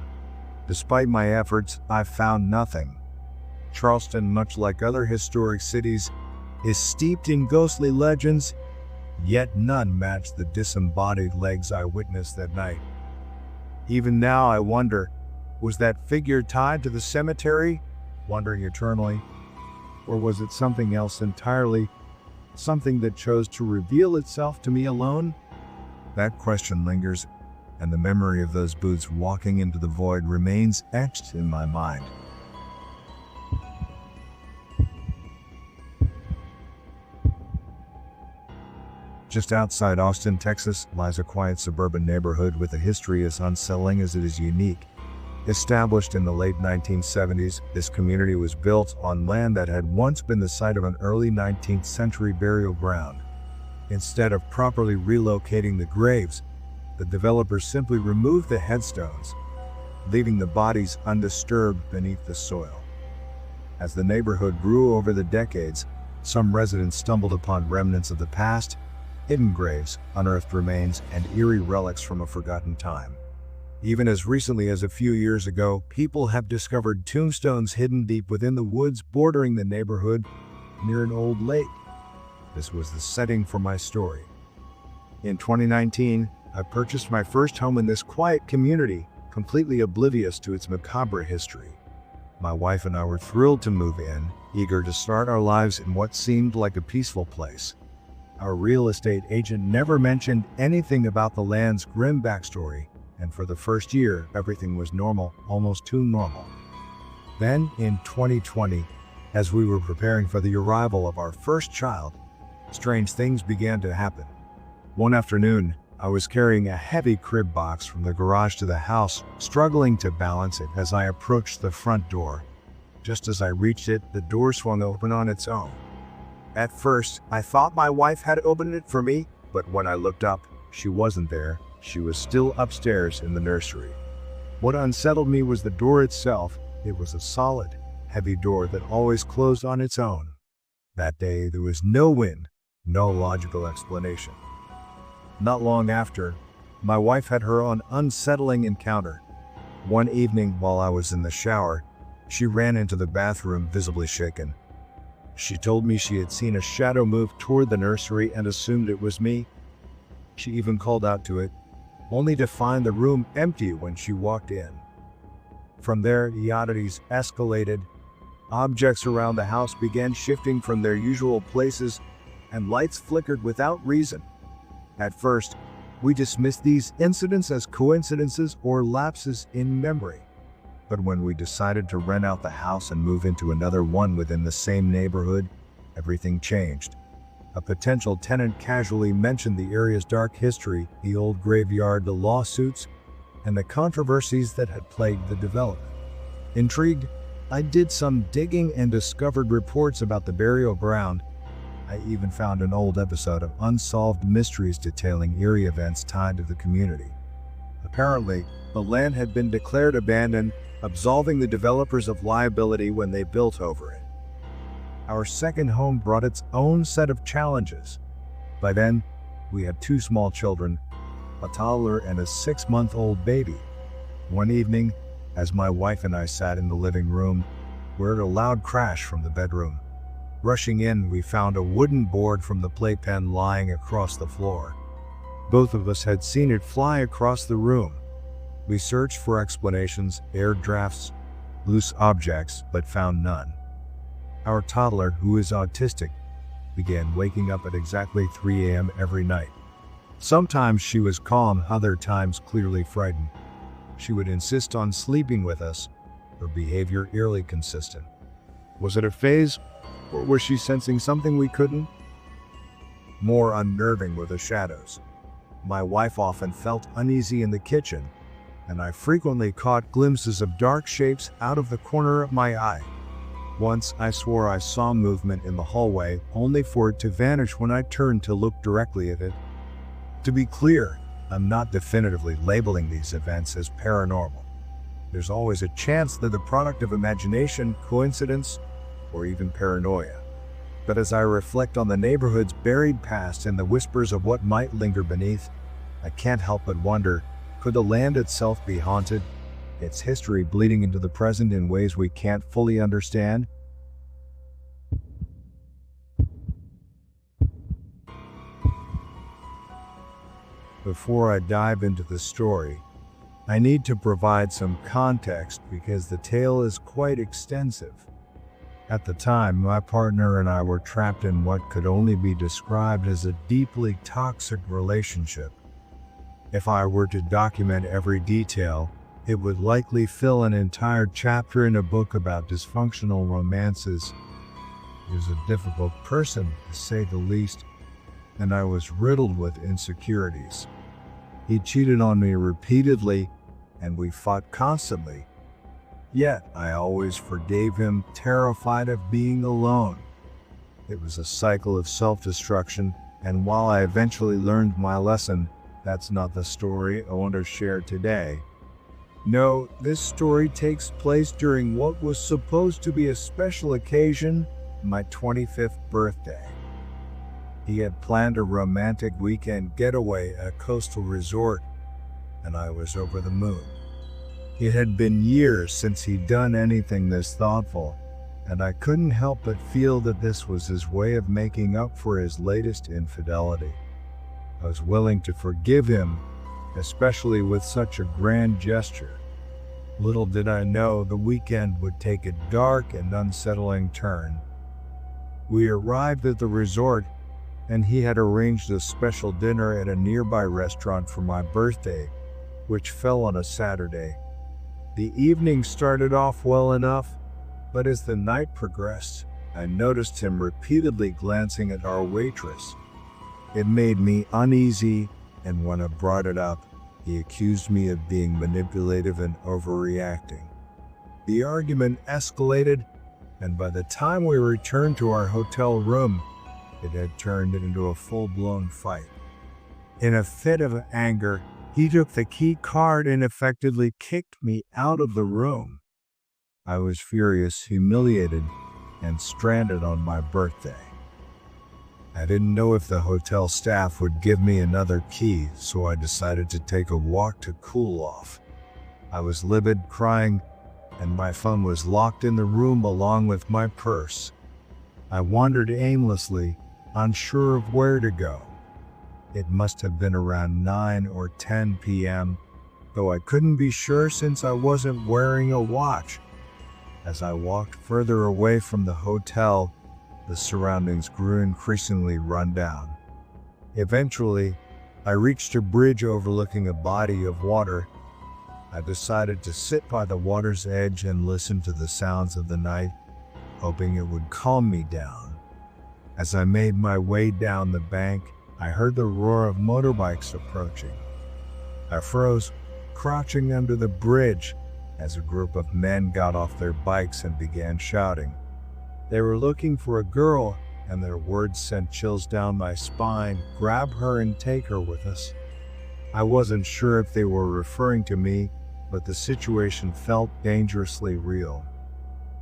[SPEAKER 1] Despite my efforts, I've found nothing. Charleston, much like other historic cities, is steeped in ghostly legends, yet none match the disembodied legs I witnessed that night. Even now I wonder, was that figure tied to the cemetery, wandering eternally? Or was it something else entirely, something that chose to reveal itself to me alone? That question lingers, and the memory of those boots walking into the void remains etched in my mind. Just outside Austin, Texas, lies a quiet suburban neighborhood with a history as unsettling as it is unique. Established in the late 1970s, this community was built on land that had once been the site of an early 19th century burial ground. Instead of properly relocating the graves, the developers simply removed the headstones, leaving the bodies undisturbed beneath the soil. As the neighborhood grew over the decades, some residents stumbled upon remnants of the past, hidden graves, unearthed remains, and eerie relics from a forgotten time. Even as recently as a few years ago, people have discovered tombstones hidden deep within the woods bordering the neighborhood near an old lake. This was the setting for my story. In 2019, I purchased my first home in this quiet community, completely oblivious to its macabre history. My wife and I were thrilled to move in, eager to start our lives in what seemed like a peaceful place. Our real estate agent never mentioned anything about the land's grim backstory, and for the first year, everything was normal, almost too normal. Then, in 2020, as we were preparing for the arrival of our first child, strange things began to happen. One afternoon, I was carrying a heavy crib box from the garage to the house, struggling to balance it as I approached the front door. Just as I reached it, the door swung open on its own. At first, I thought my wife had opened it for me,
[SPEAKER 2] But when I looked up, she wasn't there. She was still upstairs in the nursery. What unsettled me was the door itself. It was a solid, heavy door that always closed on its own. That day, there was no wind, no logical explanation. Not long after, my wife had her own unsettling encounter. One evening, while I was in the shower, she ran into the bathroom visibly shaken. She told me she had seen a shadow move toward the nursery and assumed it was me. She even called out to it, only to find the room empty when she walked in. From there, the oddities escalated. Objects around the house began shifting from their usual places, and lights flickered without reason. At first, we dismissed these incidents as coincidences or lapses in memory. But when we decided to rent out the house and move into another one within the same neighborhood, everything changed. A potential tenant casually mentioned the area's dark history, the old graveyard, the lawsuits, and the controversies that had plagued the development. Intrigued, I did some digging and discovered reports about the burial ground. I even found an old episode of Unsolved Mysteries detailing eerie events tied to the community. Apparently, the land had been declared abandoned, absolving the developers of liability when they built over it. Our second home brought its own set of challenges. By then, we had 2 small children, a toddler and a 6-month-old baby. One evening, as my wife and I sat in the living room, we heard a loud crash from the bedroom. Rushing in, we found a wooden board from the playpen lying across the floor. Both of us had seen it fly across the room. We searched for explanations, air drafts, loose objects, but found none. Our toddler, who is autistic, began waking up at exactly 3 a.m. every night. Sometimes she was calm, other times clearly frightened. She would insist on sleeping with us, her behavior eerily consistent. Was it a phase, or was she sensing something we couldn't? More unnerving were the shadows. My wife often felt uneasy in the kitchen, and I frequently caught glimpses of dark shapes out of the corner of my eye. Once I swore I saw movement in the hallway, only for it to vanish when I turned to look directly at it. To be clear, I'm not definitively labeling these events as paranormal. There's always a chance they're the product of imagination, coincidence, or even paranoia. But as I reflect on the neighborhood's buried past and the whispers of what might linger beneath, I can't help but wonder, could the land itself be haunted? Its history bleeding into the present in ways we can't fully understand? Before I dive into the story, I need to provide some context because the tale is quite extensive. At the time, my partner and I were trapped in what could only be described as a deeply toxic relationship. If I were to document every detail, it would likely fill an entire chapter in a book about dysfunctional romances. He was a difficult person, to say the least, and I was riddled with insecurities. He cheated on me repeatedly, and we fought constantly. Yet, I always forgave him, terrified of being alone. It was a cycle of self-destruction, and while I eventually learned my lesson, that's not the story I want to share today. No, this story takes place during what was supposed to be a special occasion, my 25th birthday. He had planned a romantic weekend getaway at a coastal resort, and I was over the moon. It had been years since he'd done anything this thoughtful, and I couldn't help but feel that this was his way of making up for his latest infidelity. I was willing to forgive him, especially with such a grand gesture. Little did I know the weekend would take a dark and unsettling turn. We arrived at the resort, and he had arranged a special dinner at a nearby restaurant for my birthday, which fell on a Saturday. The evening started off well enough, but as the night progressed, I noticed him repeatedly glancing at our waitress. It made me uneasy, and when I brought it up, he accused me of being manipulative and overreacting. The argument escalated, and by the time we returned to our hotel room, it had turned into a full-blown fight. In a fit of anger, he took the key card and effectively kicked me out of the room. I was furious, humiliated, and stranded on my birthday. I didn't know if the hotel staff would give me another key, so I decided to take a walk to cool off. I was livid, crying, and my phone was locked in the room along with my purse. I wandered aimlessly, unsure of where to go. It must have been around 9 or 10 p.m., though I couldn't be sure since I wasn't wearing a watch. As I walked further away from the hotel, the surroundings grew increasingly run down. Eventually, I reached a bridge overlooking a body of water. I decided to sit by the water's edge and listen to the sounds of the night, hoping it would calm me down. As I made my way down the bank, I heard the roar of motorbikes approaching. I froze, crouching under the bridge, as a group of men got off their bikes and began shouting. They were looking for a girl, and their words sent chills down my spine. Grab her and take her with us. I wasn't sure if they were referring to me, but the situation felt dangerously real.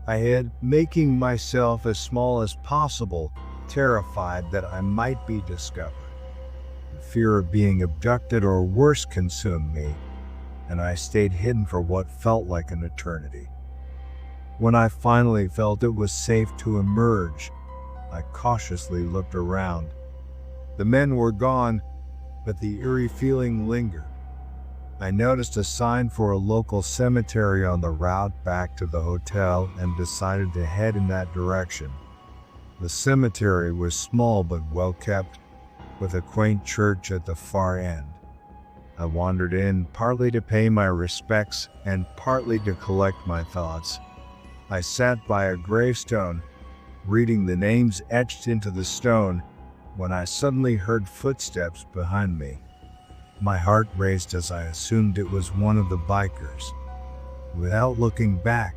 [SPEAKER 2] I hid, making myself as small as possible, terrified that I might be discovered. The fear of being abducted or worse consumed me, and I stayed hidden for what felt like an eternity. When I finally felt it was safe to emerge, I cautiously looked around. The men were gone, but the eerie feeling lingered. I noticed a sign for a local cemetery on the route back to the hotel and decided to head in that direction. The cemetery was small but well kept, with a quaint church at the far end. I wandered in, partly to pay my respects and partly to collect my thoughts. I sat by a gravestone, reading the names etched into the stone, when I suddenly heard footsteps behind me. My heart raced as I assumed it was one of the bikers. Without looking back,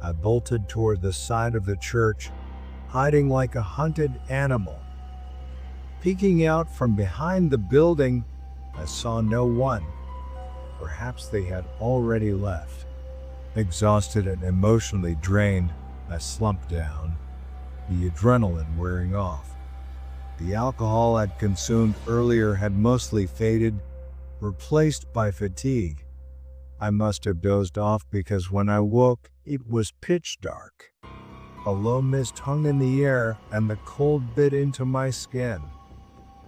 [SPEAKER 2] I bolted toward the side of the church, hiding like a hunted animal. Peeking out from behind the building, I saw no one. Perhaps they had already left. Exhausted and emotionally drained, I slumped down, the adrenaline wearing off. The alcohol I'd consumed earlier had mostly faded, replaced by fatigue. I must have dozed off because when I woke, it was pitch dark. A low mist hung in the air and the cold bit into my skin.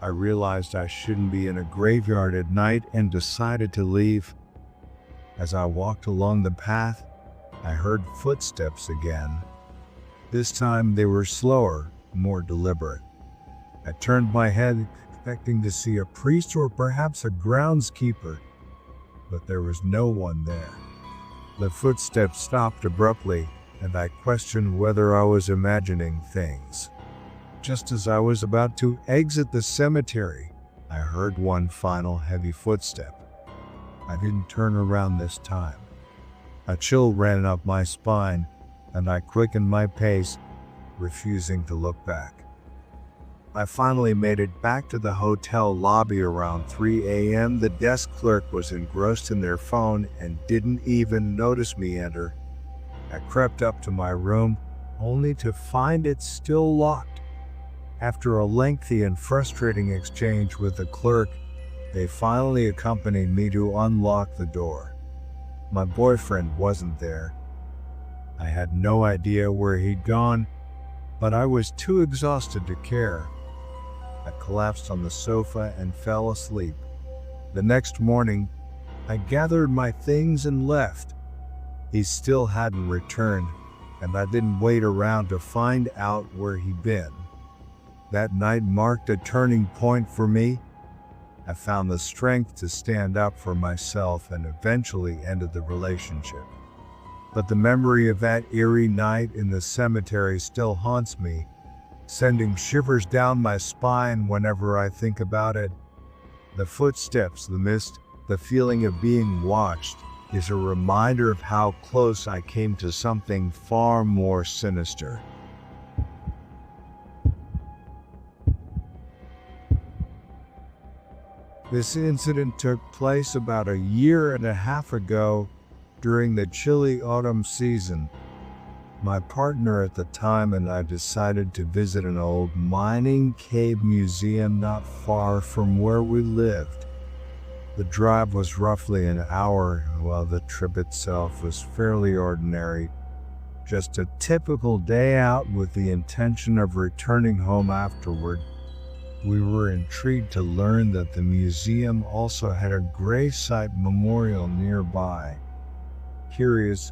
[SPEAKER 2] I realized I shouldn't be in a graveyard at night and decided to leave. As I walked along the path, I heard footsteps again. This time they were slower, more deliberate. I turned my head, expecting to see a priest or perhaps a groundskeeper, but there was no one there. The footsteps stopped abruptly, and I questioned whether I was imagining things. Just as I was about to exit the cemetery, I heard one final heavy footstep. I didn't turn around this time. A chill ran up my spine, and I quickened my pace, refusing to look back. I finally made it back to the hotel lobby around 3 a.m. The desk clerk was engrossed in their phone and didn't even notice me enter. I crept up to my room, only to find it still locked. After a lengthy and frustrating exchange with the clerk, they finally accompanied me to unlock the door. My boyfriend wasn't there. I had no idea where he'd gone, but I was too exhausted to care. I collapsed on the sofa and fell asleep. The next morning, I gathered my things and left. He still hadn't returned, and I didn't wait around to find out where he'd been. That night marked a turning point for me. I found the strength to stand up for myself and eventually ended the relationship. But the memory of that eerie night in the cemetery still haunts me, sending shivers down my spine whenever I think about it. The footsteps, the mist, the feeling of being watched is a reminder of how close I came to something far more sinister. This incident took place about a year and a half ago during the chilly autumn season. My partner at the time and I decided to visit an old mining cave museum not far from where we lived. The drive was roughly an hour, and while the trip itself was fairly ordinary, just a typical day out with the intention of returning home afterward, we were intrigued to learn that the museum also had a gravesite memorial nearby. Curious,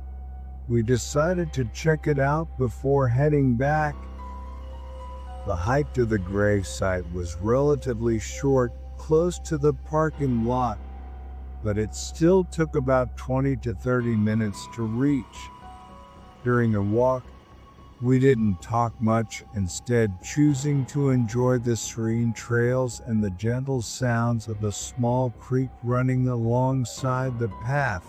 [SPEAKER 2] we decided to check it out before heading back. The hike to the gravesite was relatively short, close to the parking lot, but it still took about 20 to 30 minutes to reach. During the walk, we didn't talk much, instead choosing to enjoy the serene trails and the gentle sounds of a small creek running alongside the path.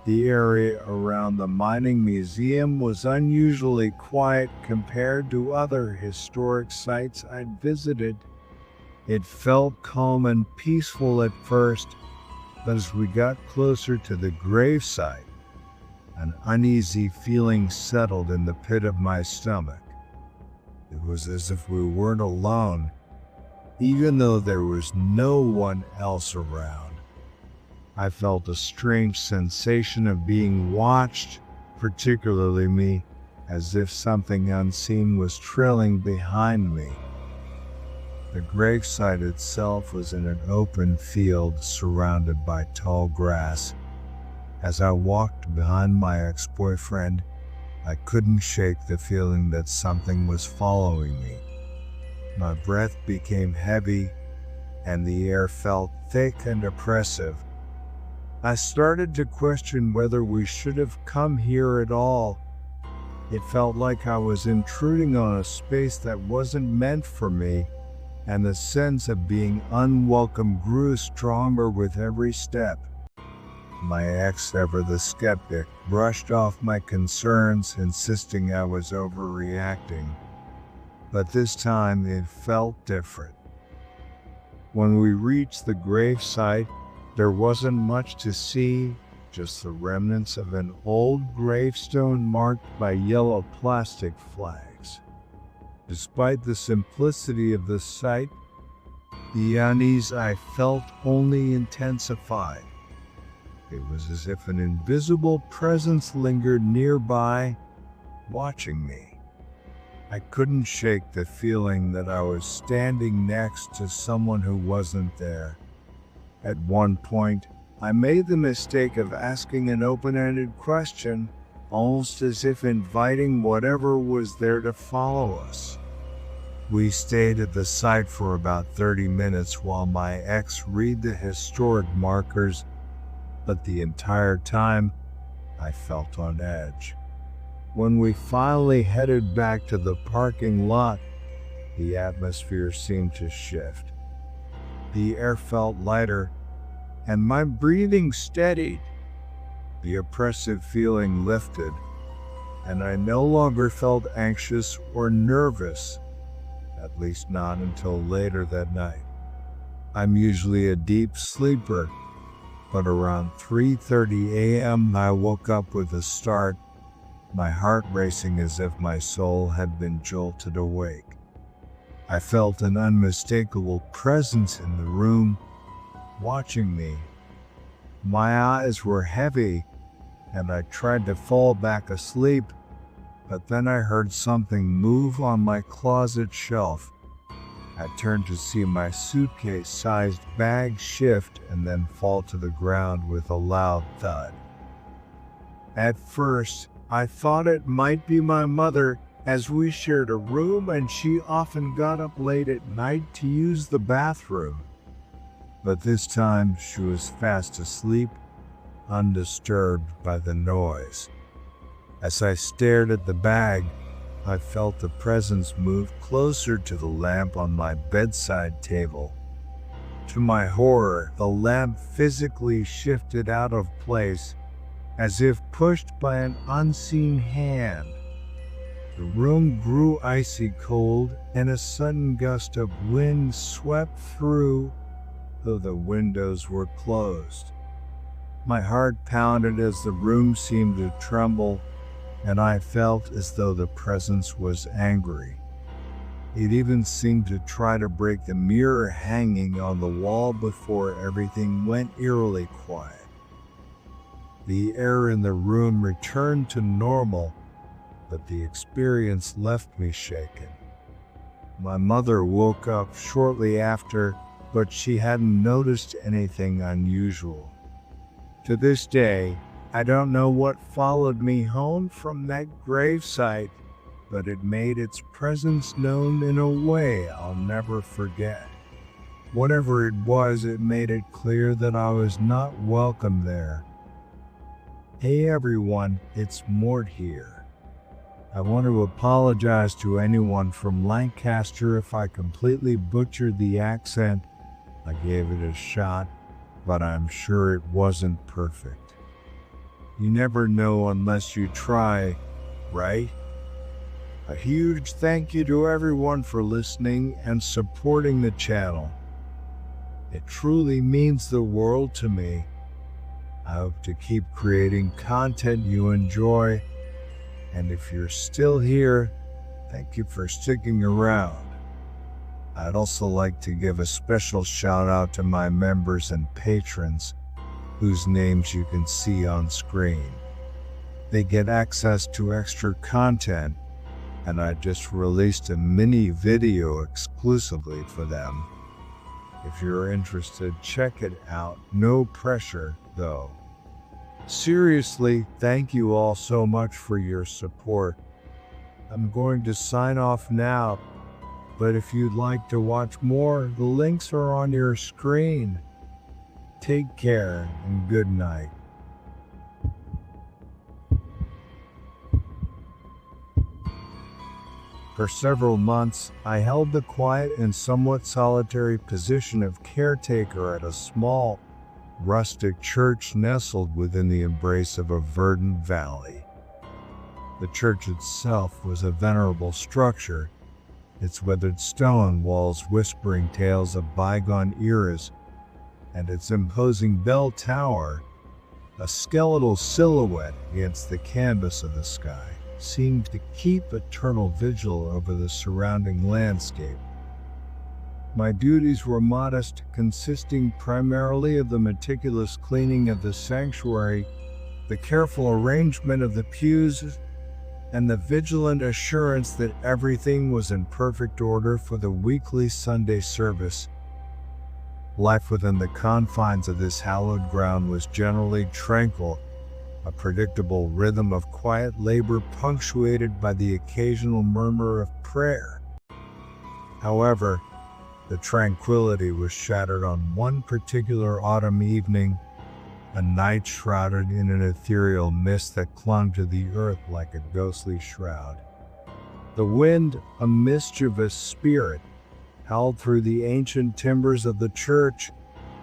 [SPEAKER 2] The area around the mining museum was unusually quiet compared to other historic sites I'd visited. It felt calm and peaceful at first, but as we got closer to the gravesite, an uneasy feeling settled in the pit of my stomach. It was as if we weren't alone, even though there was no one else around. I felt a strange sensation of being watched, particularly me, as if something unseen was trailing behind me. The gravesite itself was in an open field surrounded by tall grass. As I walked behind my ex-boyfriend, I couldn't shake the feeling that something was following me. My breath became heavy, and the air felt thick and oppressive. I started to question whether we should have come here at all. It felt like I was intruding on a space that wasn't meant for me, and the sense of being unwelcome grew stronger with every step. My ex, ever the skeptic, brushed off my concerns, insisting I was overreacting. But this time it felt different. When we reached the gravesite, there wasn't much to see, just the remnants of an old gravestone marked by yellow plastic flags. Despite the simplicity of the site, the unease I felt only intensified. It was as if an invisible presence lingered nearby, watching me. I couldn't shake the feeling that I was standing next to someone who wasn't there. At one point, I made the mistake of asking an open-ended question, almost as if inviting whatever was there to follow us. We stayed at the site for about 30 minutes while my ex read the historic markers, but the entire time, I felt on edge. When we finally headed back to the parking lot, the atmosphere seemed to shift. The air felt lighter, and my breathing steadied. The oppressive feeling lifted, and I no longer felt anxious or nervous, at least not until later that night. I'm usually a deep sleeper, but around 3:30 a.m. I woke up with a start, my heart racing as if my soul had been jolted awake. I felt an unmistakable presence in the room, watching me. My eyes were heavy, and I tried to fall back asleep, but then I heard something move on my closet shelf. I turned to see my suitcase-sized bag shift and then fall to the ground with a loud thud. At first, I thought it might be my mother, as we shared a room and she often got up late at night to use the bathroom. But this time, she was fast asleep, undisturbed by the noise. As I stared at the bag, I felt the presence move closer to the lamp on my bedside table. To my horror, the lamp physically shifted out of place, as if pushed by an unseen hand. The room grew icy cold, and a sudden gust of wind swept through, though the windows were closed. My heart pounded as the room seemed to tremble, and I felt as though the presence was angry. It even seemed to try to break the mirror hanging on the wall before everything went eerily quiet. The air in the room returned to normal, but the experience left me shaken. My mother woke up shortly after, but she hadn't noticed anything unusual. To this day, I don't know what followed me home from that gravesite, but it made its presence known in a way I'll never forget. Whatever it was, it made it clear that I was not welcome there. Hey everyone, it's Mort here. I want to apologize to anyone from Lancaster if I completely butchered the accent. I gave it a shot, but I'm sure it wasn't perfect. You never know unless you try, right? A huge thank you to everyone for listening and supporting the channel. It truly means the world to me. I hope to keep creating content you enjoy, and if you're still here, thank you for sticking around. I'd also like to give a special shout out to my members and patrons, whose names you can see on screen. They get access to extra content, and I just released a mini video exclusively for them. If you're interested, check it out. No pressure, though. Seriously, thank you all so much for your support. I'm going to sign off now, but if you'd like to watch more, the links are on your screen. Take care and good night. For several months, I held the quiet and somewhat solitary position of caretaker at a small, rustic church nestled within the embrace of a verdant valley. The church itself was a venerable structure, its weathered stone walls whispering tales of bygone eras, and its imposing bell tower, a skeletal silhouette against the canvas of the sky, seemed to keep eternal vigil over the surrounding landscape. My duties were modest, consisting primarily of the meticulous cleaning of the sanctuary, the careful arrangement of the pews, and the vigilant assurance that everything was in perfect order for the weekly Sunday service. Life within the confines of this hallowed ground was generally tranquil, a predictable rhythm of quiet labor punctuated by the occasional murmur of prayer. However, the tranquility was shattered on one particular autumn evening, a night shrouded in an ethereal mist that clung to the earth like a ghostly shroud. The wind, a mischievous spirit, howled through the ancient timbers of the church,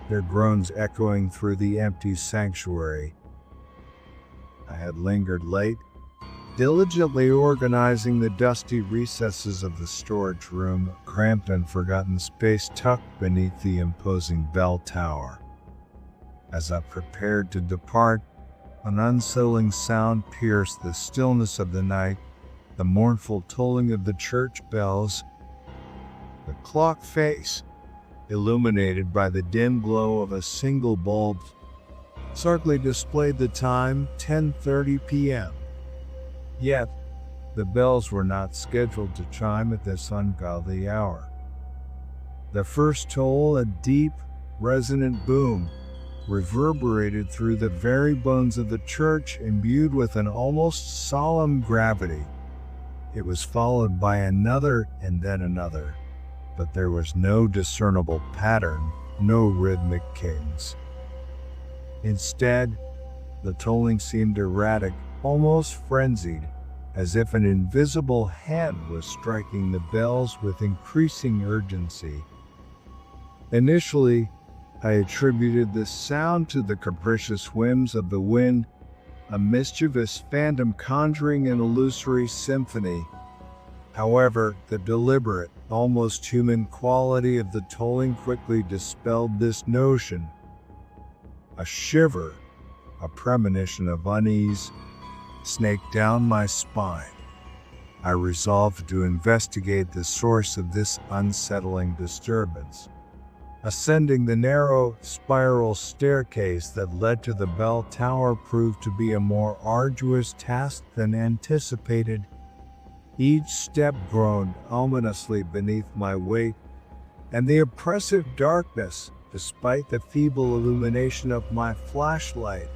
[SPEAKER 2] their groans echoing through the empty sanctuary. I had lingered late, diligently organizing the dusty recesses of the storage room, a cramped and forgotten space tucked beneath the imposing bell tower. As I prepared to depart, an unsettling sound pierced the stillness of the night, the mournful tolling of the church bells. The clock face, illuminated by the dim glow of a single bulb, starkly displayed the time, 10:30 p.m. Yet, the bells were not scheduled to chime at this ungodly hour. The first toll, a deep, resonant boom, reverberated through the very bones of the church, imbued with an almost solemn gravity. It was followed by another and then another, but there was no discernible pattern, no rhythmic cadence. Instead, the tolling seemed erratic, almost frenzied, as if an invisible hand was striking the bells with increasing urgency. Initially, I attributed the sound to the capricious whims of the wind, a mischievous phantom conjuring an illusory symphony. However, the deliberate, almost human quality of the tolling quickly dispelled this notion. A shiver, a premonition of unease, snaked down my spine. I resolved to investigate the source of this unsettling disturbance. Ascending the narrow, spiral staircase that led to the bell tower proved to be a more arduous task than anticipated. Each step groaned ominously beneath my weight, and the oppressive darkness, despite the feeble illumination of my flashlight,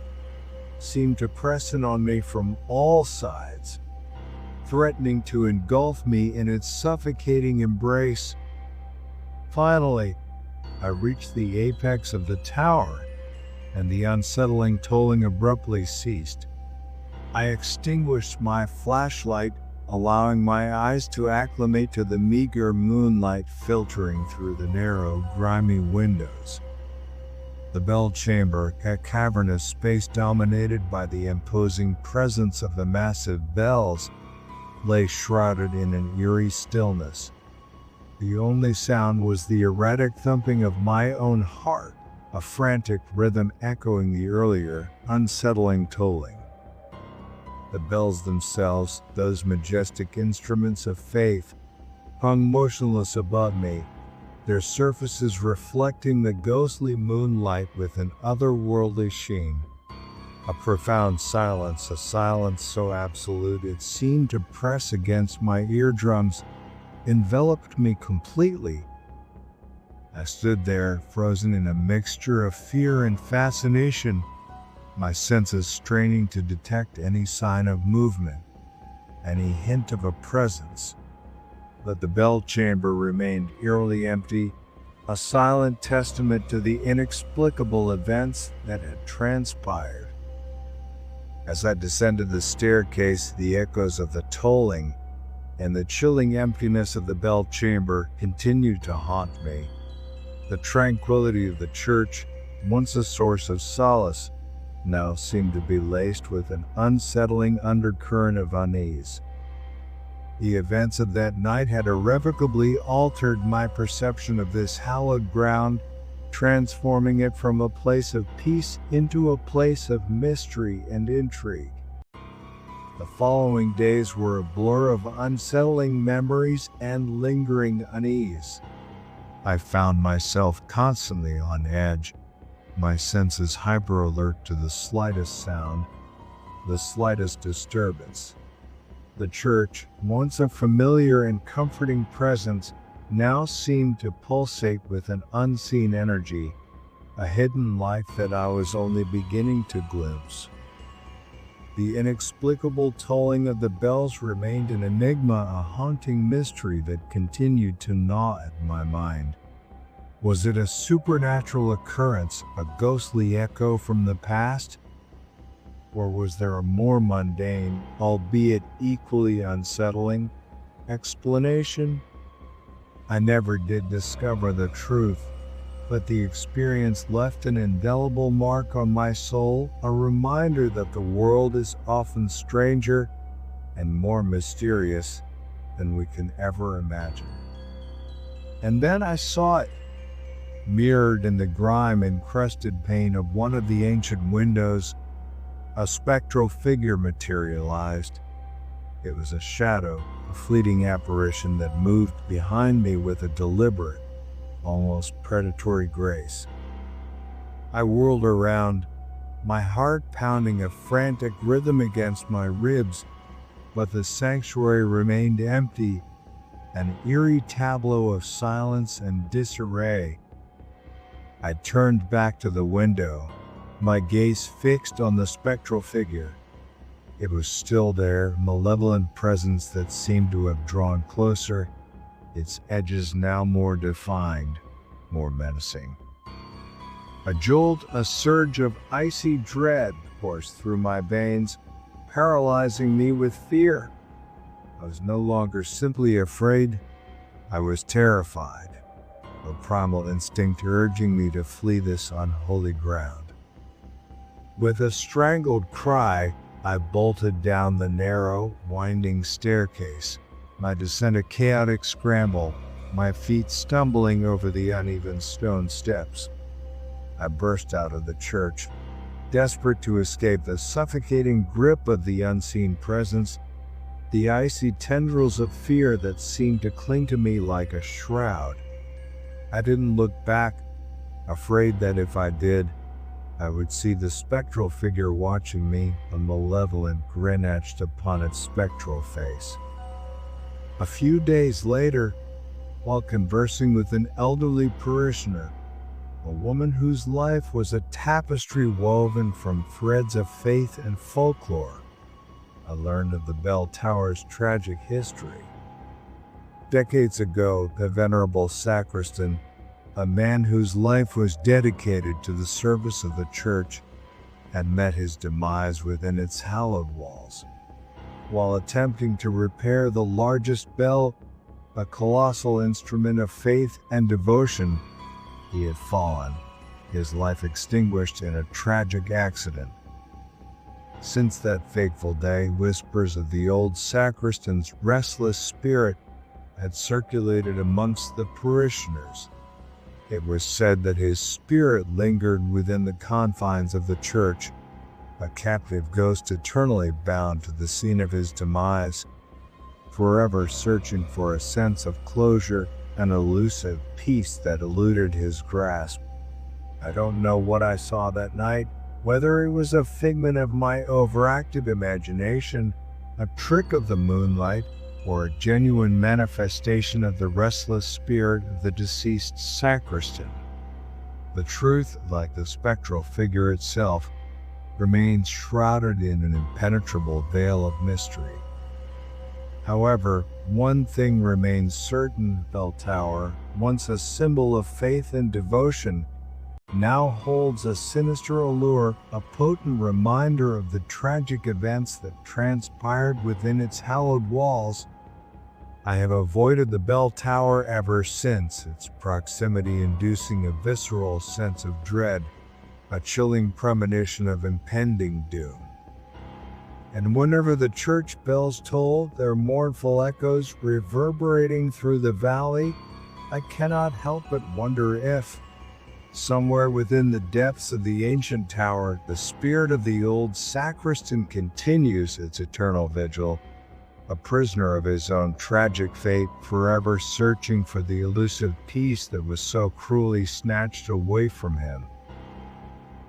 [SPEAKER 2] seemed to press in on me from all sides, threatening to engulf me in its suffocating embrace. Finally, I reached the apex of the tower, and the unsettling tolling abruptly ceased. I extinguished my flashlight, allowing my eyes to acclimate to the meager moonlight filtering through the narrow, grimy windows. The bell chamber, a cavernous space dominated by the imposing presence of the massive bells, lay shrouded in an eerie stillness. The only sound was the erratic thumping of my own heart, a frantic rhythm echoing the earlier, unsettling tolling. The bells themselves, those majestic instruments of faith, hung motionless above me, their surfaces reflecting the ghostly moonlight with an otherworldly sheen. A profound silence, a silence so absolute it seemed to press against my eardrums, enveloped me completely. I stood there, frozen in a mixture of fear and fascination, my senses straining to detect any sign of movement, any hint of a presence. But the bell chamber remained eerily empty, a silent testament to the inexplicable events that had transpired. As I descended the staircase, the echoes of the tolling and the chilling emptiness of the bell chamber continued to haunt me. The tranquility of the church, once a source of solace, now seemed to be laced with an unsettling undercurrent of unease. The events of that night had irrevocably altered my perception of this hallowed ground, transforming it from a place of peace into a place of mystery and intrigue. The following days were a blur of unsettling memories and lingering unease. I found myself constantly on edge, my senses hyper-alert to the slightest sound, the slightest disturbance. The church, once a familiar and comforting presence, now seemed to pulsate with an unseen energy, a hidden life that I was only beginning to glimpse. The inexplicable tolling of the bells remained an enigma, a haunting mystery that continued to gnaw at my mind. Was it a supernatural occurrence, a ghostly echo from the past? Or was there a more mundane, albeit equally unsettling, explanation? I never did discover the truth, but the experience left an indelible mark on my soul, a reminder that the world is often stranger and more mysterious than we can ever imagine. And then I saw it, mirrored in the grime-encrusted pane of one of the ancient windows. A spectral figure materialized. It was a shadow, a fleeting apparition that moved behind me with a deliberate, almost predatory grace. I whirled around, my heart pounding a frantic rhythm against my ribs, but the sanctuary remained empty, an eerie tableau of silence and disarray. I turned back to the window, my gaze fixed on the spectral figure. It was still there, malevolent presence that seemed to have drawn closer, its edges now more defined, more menacing. A jolt, a surge of icy dread coursed through my veins, paralyzing me with fear. I was no longer simply afraid, I was terrified, a primal instinct urging me to flee this unholy ground. With a strangled cry, I bolted down the narrow, winding staircase, my descent a chaotic scramble, my feet stumbling over the uneven stone steps. I burst out of the church, desperate to escape the suffocating grip of the unseen presence, the icy tendrils of fear that seemed to cling to me like a shroud. I didn't look back, afraid that if I did, I would see the spectral figure watching me, a malevolent grin etched upon its spectral face. A few days later, while conversing with an elderly parishioner, a woman whose life was a tapestry woven from threads of faith and folklore, I learned of the bell tower's tragic history. Decades ago, the venerable sacristan, a man whose life was dedicated to the service of the church, had met his demise within its hallowed walls. While attempting to repair the largest bell, a colossal instrument of faith and devotion, he had fallen, his life extinguished in a tragic accident. Since that fateful day, whispers of the old sacristan's restless spirit had circulated amongst the parishioners. It was said that his spirit lingered within the confines of the church, a captive ghost eternally bound to the scene of his demise, forever searching for a sense of closure, an elusive peace that eluded his grasp. I don't know what I saw that night, whether it was a figment of my overactive imagination, a trick of the moonlight, or a genuine manifestation of the restless spirit of the deceased sacristan. The truth, like the spectral figure itself, remains shrouded in an impenetrable veil of mystery. However, one thing remains certain: Bell Tower, once a symbol of faith and devotion, now holds a sinister allure, a potent reminder of the tragic events that transpired within its hallowed walls. I have avoided the bell tower ever since, its proximity inducing a visceral sense of dread, a chilling premonition of impending doom. And whenever the church bells toll, their mournful echoes reverberating through the valley, I cannot help but wonder if, somewhere within the depths of the ancient tower, the spirit of the old sacristan continues its eternal vigil, a prisoner of his own tragic fate, forever searching for the elusive peace that was so cruelly snatched away from him.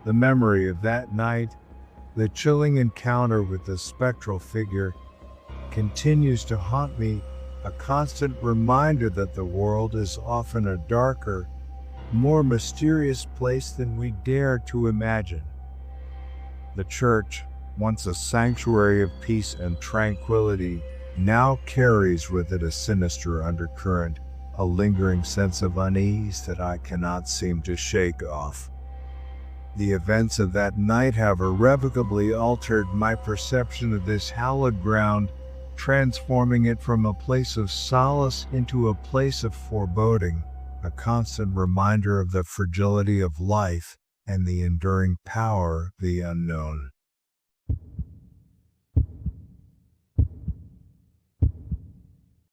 [SPEAKER 2] The memory of that night, the chilling encounter with the spectral figure, continues to haunt me, a constant reminder that the world is often a darker, more mysterious place than we dare to imagine. The church, once a sanctuary of peace and tranquility, now carries with it a sinister undercurrent, a lingering sense of unease that I cannot seem to shake off. The events of that night have irrevocably altered my perception of this hallowed ground, transforming it from a place of solace into a place of foreboding, a constant reminder of the fragility of life and the enduring power of the unknown.